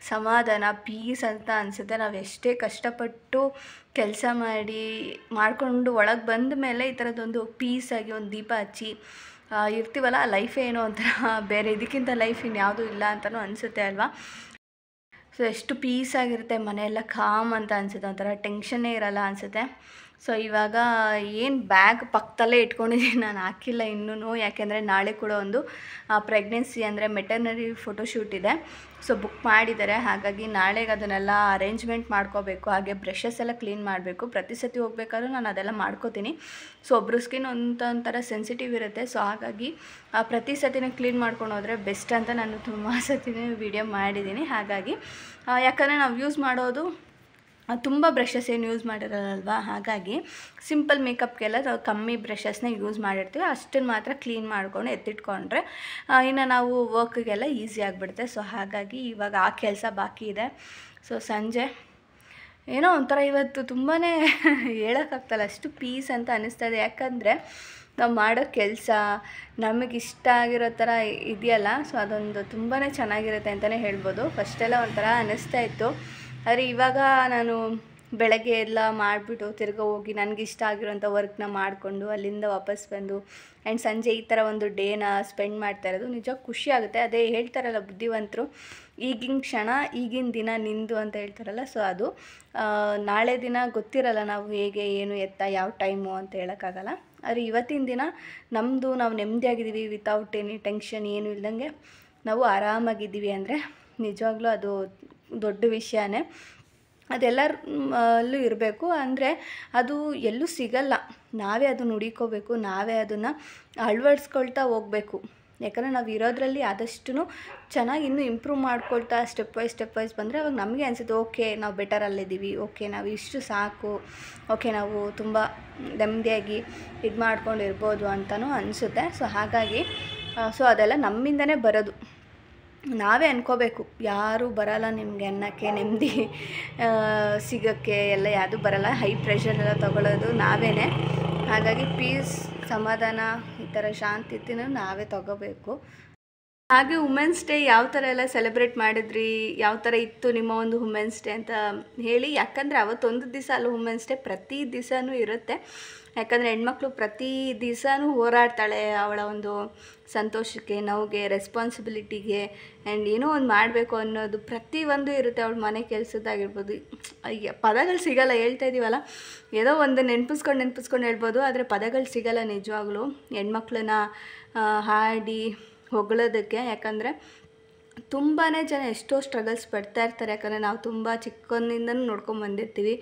ಸಮಾಧಾನ, ಪೀಸ್ ಅಂತ ಅನಿಸುತ್ತೆ. ನಾವು ಎಷ್ಟೇ ಕಷ್ಟಪಟ್ಟು ಕೆಲಸ ಮಾಡಿಕೊಂಡು ಒಳಗೆ ಬಂದ ಮೇಲೆ ಈ ಥರದೊಂದು ಪೀಸಾಗಿ ಒಂದು ದೀಪ ಹಚ್ಚಿ ಇರ್ತೀವಲ್ಲ, ಆ ಲೈಫೇ ಏನೋ ಒಂಥರ ಬೇರೆ, ಇದಕ್ಕಿಂತ ಲೈಫ್ ಇನ್ಯಾವುದೂ ಇಲ್ಲ ಅಂತಲೂ ಅನಿಸುತ್ತೆ ಅಲ್ವಾ. ಸೊ ಎಷ್ಟು ಪೀಸಾಗಿರುತ್ತೆ ಮನೆಯೆಲ್ಲ, ಕಾಮ್ ಅಂತ ಅನಿಸುತ್ತೆ, ಒಂಥರ ಟೆನ್ಷನ್ನೇ ಇರಲ್ಲ ಅನಿಸುತ್ತೆ. ಸೊ ಇವಾಗ ಏನು ಬ್ಯಾಗ್ ಪಕ್ಕದಲ್ಲೇ ಇಟ್ಕೊಂಡಿದ್ದೀನಿ, ನಾನು ಹಾಕಿಲ್ಲ ಇನ್ನೂ. ಯಾಕೆಂದರೆ ನಾಳೆ ಕೂಡ ಒಂದು ಪ್ರೆಗ್ನೆನ್ಸಿ ಅಂದರೆ ಮೆಟರ್ನರಿ ಫೋಟೋಶೂಟ್ ಇದೆ. ಸೊ ಬುಕ್ ಮಾಡಿದ್ದಾರೆ. ಹಾಗಾಗಿ ನಾಳೆಗೆ ಅದನ್ನೆಲ್ಲ ಅರೇಂಜ್ಮೆಂಟ್ ಮಾಡ್ಕೋಬೇಕು. ಹಾಗೆ ಬ್ರಷಸ್ ಎಲ್ಲ ಕ್ಲೀನ್ ಮಾಡಬೇಕು. ಪ್ರತಿ ಸತಿ ಹೋಗ್ಬೇಕಾದ್ರೂ ನಾನು ಅದೆಲ್ಲ ಮಾಡ್ಕೋತೀನಿ. ಸೊ ಒಬ್ಬರು ಸ್ಕಿನ್ ಒಂಥರ ಸೆನ್ಸಿಟಿವ್ ಇರುತ್ತೆ. ಸೊ ಹಾಗಾಗಿ ಪ್ರತಿ ಸತಿನೇ ಕ್ಲೀನ್ ಮಾಡ್ಕೊಂಡು ಹೋದರೆ ಬೆಸ್ಟ್ ಅಂತ ನಾನು ತುಂಬ ಸತಿನೇ ವಿಡಿಯೋ ಮಾಡಿದ್ದೀನಿ. ಹಾಗಾಗಿ ಯಾಕಂದರೆ ನಾವು ಯೂಸ್ ಮಾಡೋದು ತುಂಬ ಬ್ರಷಸ್ ಏನು ಯೂಸ್ ಮಾಡಿರೋಲ್ವ. ಹಾಗಾಗಿ ಸಿಂಪಲ್ ಮೇಕಪ್ಗೆಲ್ಲ ನಾವು ಕಮ್ಮಿ ಬ್ರಷಸ್ನ ಯೂಸ್ ಮಾಡಿರ್ತೀವಿ. ಅಷ್ಟನ್ನು ಮಾತ್ರ ಕ್ಲೀನ್ ಮಾಡ್ಕೊಂಡು ಎತ್ತಿಟ್ಕೊಂಡ್ರೆ ಇನ್ನು ನಾವು ವರ್ಕ್ಗೆಲ್ಲ ಈಸಿ ಆಗಿಬಿಡುತ್ತೆ. ಸೊ ಹಾಗಾಗಿ ಇವಾಗ ಆ ಕೆಲಸ ಬಾಕಿ ಇದೆ. ಸೊ ಸಂಜೆ ಏನೋ ಒಂಥರ ಇವತ್ತು ತುಂಬಾ ಹೇಳೋಕ್ಕಾಗ್ತಲ್ಲ, ಅಷ್ಟು ಪೀಸ್ ಅಂತ ಅನ್ನಿಸ್ತದೆ. ಯಾಕಂದರೆ ನಾವು ಮಾಡೋ ಕೆಲಸ ನಮಗಿಷ್ಟ ಆಗಿರೋ ಥರ ಇದೆಯಲ್ಲ. ಸೊ ಅದೊಂದು ತುಂಬಾ ಚೆನ್ನಾಗಿರುತ್ತೆ ಅಂತಲೇ ಹೇಳ್ಬೋದು. ಫಸ್ಟೆಲ್ಲ ಒಂಥರ ಅನ್ನಿಸ್ತಾ ಇತ್ತು. ಆದರೆ ಇವಾಗ ನಾನು ಬೆಳಗ್ಗೆ ಎಲ್ಲ ಮಾಡಿಬಿಟ್ಟು ತಿರ್ಗಿ ಹೋಗಿ ನನಗಿಷ್ಟ ಆಗಿರೋಂಥ ವರ್ಕ್ನ ಮಾಡಿಕೊಂಡು ಅಲ್ಲಿಂದ ವಾಪಸ್ ಬಂದು ಆ್ಯಂಡ್ ಸಂಜೆ ಈ ಥರ ಒಂದು ಡೇನ ಸ್ಪೆಂಡ್ ಮಾಡ್ತಾ ಇರೋದು ನಿಜ ಖುಷಿ ಆಗುತ್ತೆ. ಅದೇ ಹೇಳ್ತಾರಲ್ಲ ಬುದ್ಧಿವಂತರು, ಈಗಿನ ಕ್ಷಣ ಈಗಿನ ದಿನ ನಿಂದು ಅಂತ ಹೇಳ್ತಾರಲ್ಲ. ಸೊ ಅದು ನಾಳೆ ದಿನ ಗೊತ್ತಿರಲ್ಲ, ನಾವು ಹೇಗೆ ಏನು ಎತ್ತ ಯಾವ ಟೈಮು ಅಂತ ಹೇಳೋಕ್ಕಾಗಲ್ಲ. ಆದರೆ ಇವತ್ತಿನ ದಿನ ನಮ್ಮದು, ನಾವು ನೆಮ್ಮದಿಯಾಗಿದ್ದೀವಿ, ವಿತೌಟ್ ಎನಿ ಟೆನ್ಷನ್ ಏನು ಇಲ್ದಂಗೆ ನಾವು ಆರಾಮಾಗಿದ್ದೀವಿ ಅಂದರೆ ನಿಜವಾಗ್ಲೂ ಅದು ದೊಡ್ಡ ವಿಷಯನೇ. ಅದೆಲ್ಲರಲ್ಲೂ ಇರಬೇಕು. ಅಂದರೆ ಅದು ಎಲ್ಲೂ ಸಿಗಲ್ಲ, ನಾವೇ ಅದನ್ನು ಹುಡುಕೋಬೇಕು, ನಾವೇ ಅದನ್ನು ಅಳವಡಿಸ್ಕೊಳ್ತಾ ಹೋಗಬೇಕು. ಯಾಕಂದರೆ ನಾವು ಇರೋದ್ರಲ್ಲಿ ಆದಷ್ಟು ಚೆನ್ನಾಗಿ ಇನ್ನೂ ಇಂಪ್ರೂವ್ ಮಾಡ್ಕೊಳ್ತಾ ಸ್ಟೆಪ್ ವೈಸ್ ಬಂದರೆ ಅವಾಗ ನಮಗೆ ಅನಿಸುತ್ತೆ ಓಕೆ ನಾವು ಬೆಟರಲ್ಲಿದ್ದೀವಿ, ಓಕೆ ನಾವು ಇಷ್ಟು ಸಾಕು, ಓಕೆ ನಾವು ತುಂಬ ನೆಮ್ಮದಿಯಾಗಿ ಇದು ಮಾಡ್ಕೊಂಡಿರ್ಬೋದು ಅಂತಲೂ ಅನಿಸುತ್ತೆ. ಸೊ ಹಾಗಾಗಿ ಅದೆಲ್ಲ ನಮ್ಮಿಂದನೇ ಬರೋದು, ನಾವೇ ಅನ್ಕೋಬೇಕು. ಯಾರೂ ಬರಲ್ಲ ನಿಮಗೆ ಅನ್ನೋಕ್ಕೆ, ನೆಮ್ಮದಿ ಸಿಗೋಕ್ಕೆ ಎಲ್ಲ ಯಾವುದೂ ಬರಲ್ಲ. ಹೈ ಪ್ರೆಷರ್ ಎಲ್ಲ ತೊಗೊಳ್ಳೋದು ನಾವೇ. ಹಾಗಾಗಿ ಪೀಸ್ ಸಮಾಧಾನ, ಈ ಥರ ಶಾಂತಿನ ನಾವೇ ತಗೋಬೇಕು. ಹಾಗೆ ವುಮೆನ್ಸ್ ಡೇ ಯಾವ ಥರ ಎಲ್ಲ ಸೆಲೆಬ್ರೇಟ್ ಮಾಡಿದ್ರಿ, ಯಾವ ಥರ ಇತ್ತು ನಿಮ್ಮ ಒಂದು ವುಮೆನ್ಸ್ ಡೇ ಅಂತ ಹೇಳಿ. ಯಾಕಂದರೆ ಅವತ್ತೊಂದು ದಿವಸ ಅಲ್ಲ ವುಮೆನ್ಸ್ ಡೇ, ಪ್ರತಿ ದಿವಸನೂ ಇರುತ್ತೆ. ಯಾಕಂದರೆ ಹೆಣ್ಮಕ್ಳು ಪ್ರತಿ ದಿವಸನೂ ಹೋರಾಡ್ತಾಳೆ ಅವಳ ಒಂದು ಸಂತೋಷಕ್ಕೆ, ನೋವಿಗೆ, ರೆಸ್ಪಾನ್ಸಿಬಿಲಿಟಿಗೆ, ಆ್ಯಂಡ್ ಏನೋ ಒಂದು ಮಾಡಬೇಕು ಅನ್ನೋದು ಪ್ರತಿಯೊಂದು ಇರುತ್ತೆ. ಅವಳ ಮನೆ ಕೆಲಸದಾಗಿರ್ಬೋದು. ಪದಗಳು ಸಿಗಲ್ಲ, ಹೇಳ್ತಾ ಇದ್ದೀವಲ್ಲ, ಏನೋ ಒಂದು ನೆನಪಿಸ್ಕೊಂಡು ಹೇಳ್ಬೋದು, ಆದರೆ ಪದಗಳು ಸಿಗಲ್ಲ ನಿಜವಾಗ್ಲೂ ಹೆಣ್ಮಕ್ಳನ್ನ ಹಾಡಿ ಹೊಗಳೋದಕ್ಕೆ. ಯಾಕಂದರೆ ತುಂಬಾ ಜನ ಎಷ್ಟೋ ಸ್ಟ್ರಗಲ್ಸ್ ಪಡ್ತಾ ಇರ್ತಾರೆ. ಯಾಕಂದರೆ ನಾವು ತುಂಬ ಚಿಕ್ಕಂದಿಂದನೂ ನೋಡ್ಕೊಂಡು ಬಂದಿರ್ತೀವಿ.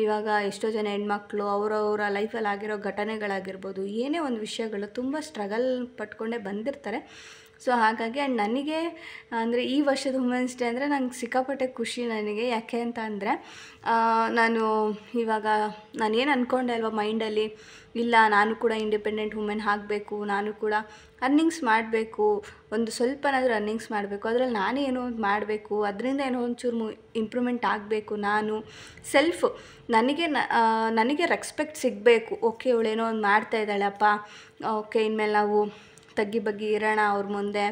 ಇವಾಗ ಎಷ್ಟೋ ಜನ ಹೆಣ್ಮಕ್ಳು ಅವರವರ ಲೈಫಲ್ಲಿ ಆಗಿರೋ ಘಟನೆಗಳಾಗಿರ್ಬೋದು, ಏನೇ ಒಂದು ವಿಷಯಗಳು ತುಂಬ ಸ್ಟ್ರಗಲ್ ಪಟ್ಕೊಂಡೇ ಬಂದಿರ್ತಾರೆ. ಸೊ ಹಾಗಾಗಿ ಆ್ಯಂಡ್ ನನಗೆ ಅಂದರೆ ಈ ವರ್ಷದ ವುಮೆನ್ಸ್ ಡೇ ಅಂದರೆ ನಂಗೆ ಸಿಕ್ಕಾಪಟ್ಟೆ ಖುಷಿ ನನಗೆ. ಯಾಕೆ ಅಂತ ಅಂದರೆ ಇವಾಗ ನಾನೇನು ಅಂದ್ಕೊಂಡೆ ಅಲ್ವ ಮೈಂಡಲ್ಲಿ, ಇಲ್ಲ ನಾನು ಕೂಡ ಇಂಡಿಪೆಂಡೆಂಟ್ ವುಮೆನ್ ಆಗಬೇಕು, ನಾನು ಕೂಡ ಅರ್ನಿಂಗ್ಸ್ ಮಾಡಬೇಕು, ಒಂದು ಸ್ವಲ್ಪನಾದರೂ ಅರ್ನಿಂಗ್ಸ್ ಮಾಡಬೇಕು, ಅದರಲ್ಲಿ ನಾನೇ ಏನೋ ಒಂದು ಮಾಡಬೇಕು, ಅದರಿಂದ ಏನೋ ಒಂಚೂರು ಇಂಪ್ರೂವ್ಮೆಂಟ್ ಆಗಬೇಕು, ನಾನು ಸೆಲ್ಫ್ ನನಗೆ ರೆಸ್ಪೆಕ್ಟ್ ಸಿಗಬೇಕು. ಓಕೆ, ಇವಳೇನೋ ಒಂದು ಮಾಡ್ತಾಯಿದ್ದಾಳಪ್ಪ, ಓಕೆ ಇನ್ಮೇಲೆ ನಾವು ತಗ್ಗಿ ಬಗ್ಗಿ ಇರೋಣ ಅವ್ರ ಮುಂದೆ.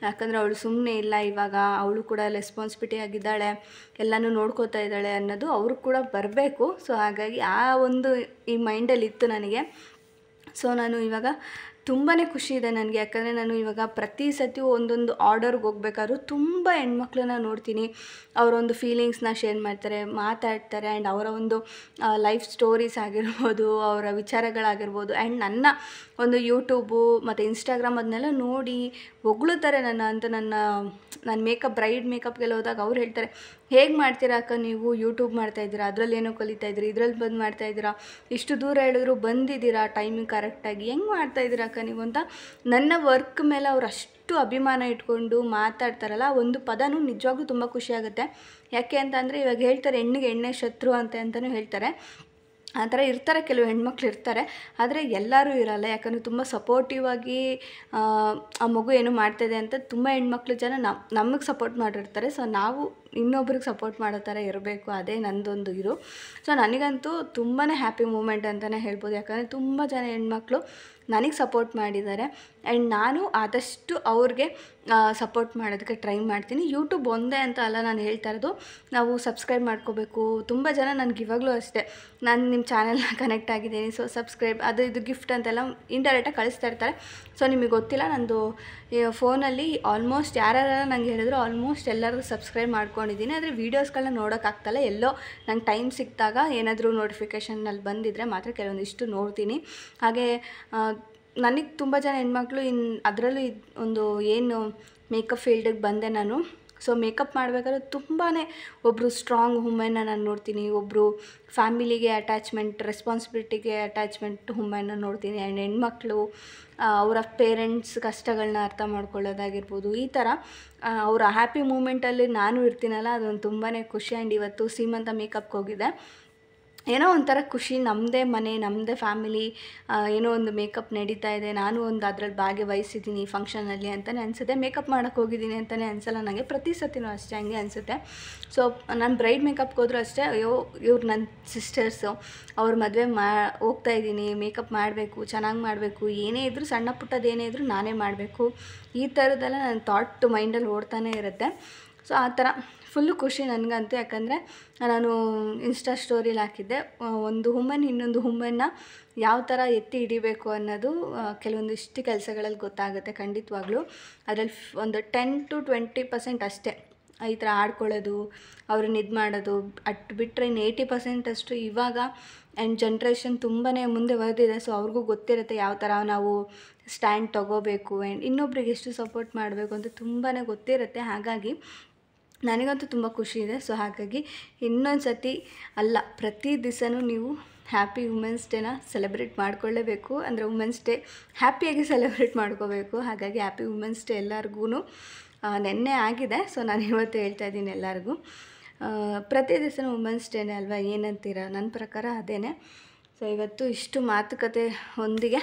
ಯಾಕಂದರೆ ಅವಳು ಸುಮ್ಮನೆ ಇಲ್ಲ, ಇವಾಗ ಅವಳು ಕೂಡ ರೆಸ್ಪಾನ್ಸಿಬಿಲಿಟಿ ಆಗಿದ್ದಾಳೆ, ಎಲ್ಲನೂ ನೋಡ್ಕೋತಾ ಇದ್ದಾಳೆ ಅನ್ನೋದು ಅವ್ರಿಗೆ ಕೂಡ ಬರಬೇಕು. ಸೊ ಹಾಗಾಗಿ ಆ ಒಂದು ಈ ಮೈಂಡಲ್ಲಿ ಇತ್ತು ನನಗೆ. ಸೊ ನಾನು ಇವಾಗ ತುಂಬಾ ಖುಷಿ ಇದೆ ನನಗೆ. ಯಾಕಂದರೆ ನಾನು ಇವಾಗ ಪ್ರತಿ ಸತಿ ಒಂದೊಂದು ಆರ್ಡರ್ಗೆ ಹೋಗ್ಬೇಕಾದ್ರೂ ತುಂಬ ಹೆಣ್ಮಕ್ಳನ್ನ ನೋಡ್ತೀನಿ. ಅವರೊಂದು ಫೀಲಿಂಗ್ಸ್ನ ಶೇರ್ ಮಾಡ್ತಾರೆ, ಮಾತಾಡ್ತಾರೆ, ಆ್ಯಂಡ್ ಅವರ ಒಂದು ಲೈಫ್ ಸ್ಟೋರೀಸ್ ಆಗಿರ್ಬೋದು, ಅವರ ವಿಚಾರಗಳಾಗಿರ್ಬೋದು, ಆ್ಯಂಡ್ ನನ್ನ ಒಂದು ಯೂಟ್ಯೂಬು ಮತ್ತು ಇನ್ಸ್ಟಾಗ್ರಾಮ್ ಅದನ್ನೆಲ್ಲ ನೋಡಿ ಹೊಗಳುತ್ತಾರೆ ನನ್ನ ಬ್ರೈಡ್ ಮೇಕಪ್ಗೆಲ್ಲ ಹೋದಾಗ ಅವ್ರು ಹೇಳ್ತಾರೆ, ಹೇಗೆ ಮಾಡ್ತೀರಾ ಅಕ್ಕ ನೀವು, ಯೂಟ್ಯೂಬ್ ಮಾಡ್ತಾಯಿದ್ದೀರಾ, ಅದರಲ್ಲಿ ಏನೋ ಕಲಿತಾಯಿದ್ದೀರಾ, ಇದರಲ್ಲಿ ಬಂದು ಮಾಡ್ತಾಯಿದ್ದೀರಾ, ಇಷ್ಟು ದೂರ ಹೇಳಿದ್ರು ಬಂದಿದ್ದೀರಾ ಟೈಮಿಗೆ ಕರೆಕ್ಟಾಗಿ, ಹೆಂಗೆ ಮಾಡ್ತಾಯಿದ್ದೀರಾ ಅಕ್ಕ ನೀವು ಅಂತ ನನ್ನ ವರ್ಕ್ ಮೇಲೆ ಅವ್ರು ಅಷ್ಟು ಅಭಿಮಾನ ಇಟ್ಕೊಂಡು ಮಾತಾಡ್ತಾರಲ್ಲ. ಒಂದು ಪದನೂ ನಿಜವಾಗ್ಲೂ ತುಂಬ ಖುಷಿಯಾಗುತ್ತೆ. ಯಾಕೆ ಅಂತ ಅಂದರೆ ಇವಾಗ ಹೇಳ್ತಾರೆ ಹೆಣ್ಣಿಗೆ ಎಣ್ಣೆ ಶತ್ರು ಅಂತಲೂ ಹೇಳ್ತಾರೆ. ಆ ಥರ ಇರ್ತಾರೆ, ಕೆಲವು ಹೆಣ್ಮಕ್ಳು ಇರ್ತಾರೆ, ಆದರೆ ಎಲ್ಲರೂ ಇರಲ್ಲ. ಯಾಕಂದರೆ ತುಂಬ ಸಪೋರ್ಟಿವ್ ಆಗಿ ಆ ಮಗು ಏನು ಮಾಡ್ತಾಯಿದೆ ಅಂತ ತುಂಬ ಹೆಣ್ಮಕ್ಳು ಜನ ನಮಗೆ ಸಪೋರ್ಟ್ ಮಾಡಿರ್ತಾರೆ. ಸೊ ನಾವು ಇನ್ನೊಬ್ರಿಗೆ ಸಪೋರ್ಟ್ ಮಾಡೋ ಥರ ಇರಬೇಕು, ಅದೇ ನಂದೊಂದು ಇದು. ಸೊ ನನಗಂತೂ ತುಂಬಾ ಹ್ಯಾಪಿ ಮೂಮೆಂಟ್ ಅಂತಲೇ ಹೇಳ್ಬೋದು. ಯಾಕಂದರೆ ತುಂಬ ಜನ ಹೆಣ್ಮಕ್ಳು ನನಗೆ ಸಪೋರ್ಟ್ ಮಾಡಿದ್ದಾರೆ, ಆ್ಯಂಡ್ ನಾನು ಆದಷ್ಟು ಅವ್ರಿಗೆ ಸಪೋರ್ಟ್ ಮಾಡೋದಕ್ಕೆ ಟ್ರೈ ಮಾಡ್ತೀನಿ. ಯೂಟ್ಯೂಬ್ ಒಂದೇ ಅಂತ ಅಲ್ಲ ನಾನು ಹೇಳ್ತಾ ಇರೋದು, ನಾವು ಸಬ್ಸ್ಕ್ರೈಬ್ ಮಾಡ್ಕೋಬೇಕು. ತುಂಬ ಜನ ನನಗೆ ಇವಾಗಲೂ ಅಷ್ಟೇ, ನಾನು ನಿಮ್ಮ ಚಾನೆಲ್ನ ಕನೆಕ್ಟ್ ಆಗಿದ್ದೀನಿ, ಸೊ ಸಬ್ಸ್ಕ್ರೈಬ್ ಅದು ಇದು ಗಿಫ್ಟ್ ಅಂತೆಲ್ಲ ಇಂಡೈರೆಕ್ಟಾಗಿ ಕಳಿಸ್ತಾ ಇರ್ತಾರೆ. ಸೊ ನಿಮಗೆ ಗೊತ್ತಿಲ್ಲ, ನಂದು ಫೋನಲ್ಲಿ ಆಲ್ಮೋಸ್ಟ್ ಯಾರ್ಯಾರು ನಂಗೆ ಹೇಳಿದ್ರು ಆಲ್ಮೋಸ್ಟ್ ಎಲ್ಲರೂ ಸಬ್ಸ್ಕ್ರೈಬ್ ಮಾಡ್ಕೊಂಡಿದ್ದೀನಿ. ಆದರೆ ವೀಡಿಯೋಸ್ಗಳನ್ನ ನೋಡೋಕ್ಕಾಗ್ತಲ್ಲ, ಎಲ್ಲೋ ನಂಗೆ ಟೈಮ್ ಸಿಕ್ಕಿದಾಗ ಏನಾದರೂ ನೋಟಿಫಿಕೇಷನ್ನಲ್ಲಿ ಬಂದಿದ್ದರೆ ಮಾತ್ರ ಕೆಲವೊಂದಿಷ್ಟು ನೋಡ್ತೀನಿ. ಹಾಗೆ ನನಗೆ ತುಂಬ ಜನ ಹೆಣ್ಮಕ್ಳು ಅದರಲ್ಲೂ ಒಂದು ಏನು ಮೇಕಪ್ ಫೀಲ್ಡಿಗೆ ಬಂದೆ ನಾನು. ಸೊ ಮೇಕಪ್ ಮಾಡಬೇಕಾದ್ರೆ ತುಂಬಾ ಒಬ್ಬರು ಸ್ಟ್ರಾಂಗ್ ವುಮೆನ್ನ ನಾನು ನೋಡ್ತೀನಿ, ಒಬ್ಬರು ಫ್ಯಾಮಿಲಿಗೆ ಅಟ್ಯಾಚ್ಮೆಂಟ್, ರೆಸ್ಪಾನ್ಸಿಬಿಲಿಟಿಗೆ ಅಟ್ಯಾಚ್ಮೆಂಟ್ ವುಮೆನ್ನ ನೋಡ್ತೀನಿ. ಆ್ಯಂಡ್ ಹೆಣ್ಮಕ್ಳು ಅವರ ಪೇರೆಂಟ್ಸ್ ಕಷ್ಟಗಳನ್ನ ಅರ್ಥ ಮಾಡ್ಕೊಳ್ಳೋದಾಗಿರ್ಬೋದು, ಈ ಥರ ಅವರ ಹ್ಯಾಪಿ ಮೂಮೆಂಟಲ್ಲಿ ನಾನು ಇರ್ತೀನಲ್ಲ, ಅದೊಂದು ತುಂಬಾ ಖುಷಿ. ಆ್ಯಂಡ್ ಇವತ್ತು ಸೀಮಂತ ಮೇಕಪ್ಗೆ ಹೋಗಿದ್ದೆ, ಏನೋ ಒಂಥರ ಖುಷಿ, ನಮ್ಮದೇ ಮನೆ, ನಮ್ಮದೇ ಫ್ಯಾಮಿಲಿ, ಏನೋ ಒಂದು ಮೇಕಪ್ ನಡೀತಾ ಇದೆ, ನಾನು ಒಂದು ಅದರಲ್ಲಿ ಭಾಗವಹಿಸಿದ್ದೀನಿ ಫಂಕ್ಷನಲ್ಲಿ ಅಂತಲೇ ಅನಿಸುತ್ತೆ. ಮೇಕಪ್ ಮಾಡೋಕ್ಕೆ ಹೋಗಿದ್ದೀನಿ ಅಂತಲೇ ಅನಿಸಲ್ಲ ನನಗೆ, ಪ್ರತಿ ಸತಿನೂ ಅಷ್ಟೇ ಹಂಗೆ ಅನಿಸುತ್ತೆ. ಸೊ ನಾನು ಬ್ರೈಡ್ ಮೇಕಪ್ಗೆ ಹೋದರೂ ಅಷ್ಟೇ, ಅಯ್ಯೋ ಇವ್ರು ನನ್ನ ಸಿಸ್ಟರ್ಸು, ಅವ್ರ ಮದುವೆ ಹೋಗ್ತಾಯಿದ್ದೀನಿ, ಮೇಕಪ್ ಮಾಡಬೇಕು, ಚೆನ್ನಾಗಿ ಮಾಡಬೇಕು, ಏನೇ ಇದ್ದರೂ ಸಣ್ಣ ಪುಟ್ಟದ್ದು ಏನೇ ಇದ್ದರೂ ನಾನೇ ಮಾಡಬೇಕು, ಈ ಥರದ್ದೆಲ್ಲ ನನ್ನ ಥಾಟ್ ಮೈಂಡಲ್ಲಿ ಓಡ್ತಾನೆ ಇರುತ್ತೆ. ಸೊ ಆ ಥರ ಫುಲ್ಲು ಖುಷಿ ನನಗಂತೂ. ಯಾಕಂದರೆ ನಾನು ಇನ್ಸ್ಟಾ ಸ್ಟೋರಿಲಿ ಹಾಕಿದ್ದೆ, ಒಂದು ವುಮೆನ್ ಇನ್ನೊಂದು ವುಮೆನ್ನ ಯಾವ ಥರ ಎತ್ತಿ ಹಿಡಿಬೇಕು ಅನ್ನೋದು ಕೆಲವೊಂದಿಷ್ಟು ಕೆಲಸಗಳಲ್ಲಿ ಗೊತ್ತಾಗುತ್ತೆ ಖಂಡಿತವಾಗ್ಲೂ. ಅದರಲ್ಲಿ ಒಂದು 10 to 20% ಅಷ್ಟೇ ಈ ಥರ ಆಡ್ಕೊಳ್ಳೋದು, ಅವ್ರನ್ನ ಇದು ಮಾಡೋದು, ಬಿಟ್ಟರೆ ಇನ್ನು 80% ಅಷ್ಟು ಇವಾಗ ಆ್ಯಂಡ್ ಜನ್ರೇಷನ್ ತುಂಬಾ ಮುಂದೆ ಬರೆದಿದೆ. ಸೊ ಅವ್ರಿಗೂ ಗೊತ್ತಿರುತ್ತೆ ಯಾವ ಥರ ನಾವು ಸ್ಟ್ಯಾಂಡ್ ತೊಗೋಬೇಕು, ಆ್ಯಂಡ್ ಇನ್ನೊಬ್ರಿಗೆ ಎಷ್ಟು ಸಪೋರ್ಟ್ ಮಾಡಬೇಕು ಅಂತ ತುಂಬಾ ಗೊತ್ತಿರುತ್ತೆ. ಹಾಗಾಗಿ ನನಗಂತೂ ತುಂಬ ಖುಷಿ ಇದೆ. ಸೊ ಹಾಗಾಗಿ ಇನ್ನೊಂದು ಸತಿ ಅಲ್ಲ, ಪ್ರತಿ ದಿವಸನೂ ನೀವು ಹ್ಯಾಪಿ ವುಮೆನ್ಸ್ ಡೇನ ಸೆಲೆಬ್ರೇಟ್ ಮಾಡ್ಕೊಳ್ಳೇಬೇಕು. ಅಂದರೆ ವುಮೆನ್ಸ್ ಡೇ ಹ್ಯಾಪಿಯಾಗಿ ಸೆಲೆಬ್ರೇಟ್ ಮಾಡ್ಕೋಬೇಕು. ಹಾಗಾಗಿ ಹ್ಯಾಪಿ ವುಮೆನ್ಸ್ ಡೇ ಎಲ್ಲರಿಗೂ. ನೆನ್ನೆ ಆಗಿದೆ, ಸೊ ನಾನು ಇವತ್ತು ಹೇಳ್ತಾ ಇದ್ದೀನಿ ಎಲ್ಲರಿಗೂ. ಪ್ರತಿ ದಿವಸನೂ ವುಮೆನ್ಸ್ ಡೇನೇ ಅಲ್ವಾ, ಏನಂತೀರ? ನನ್ನ ಪ್ರಕಾರ ಅದೇ. ಸೊ ಇವತ್ತು ಇಷ್ಟು ಮಾತುಕತೆ ಹೊಂದಿಗೆ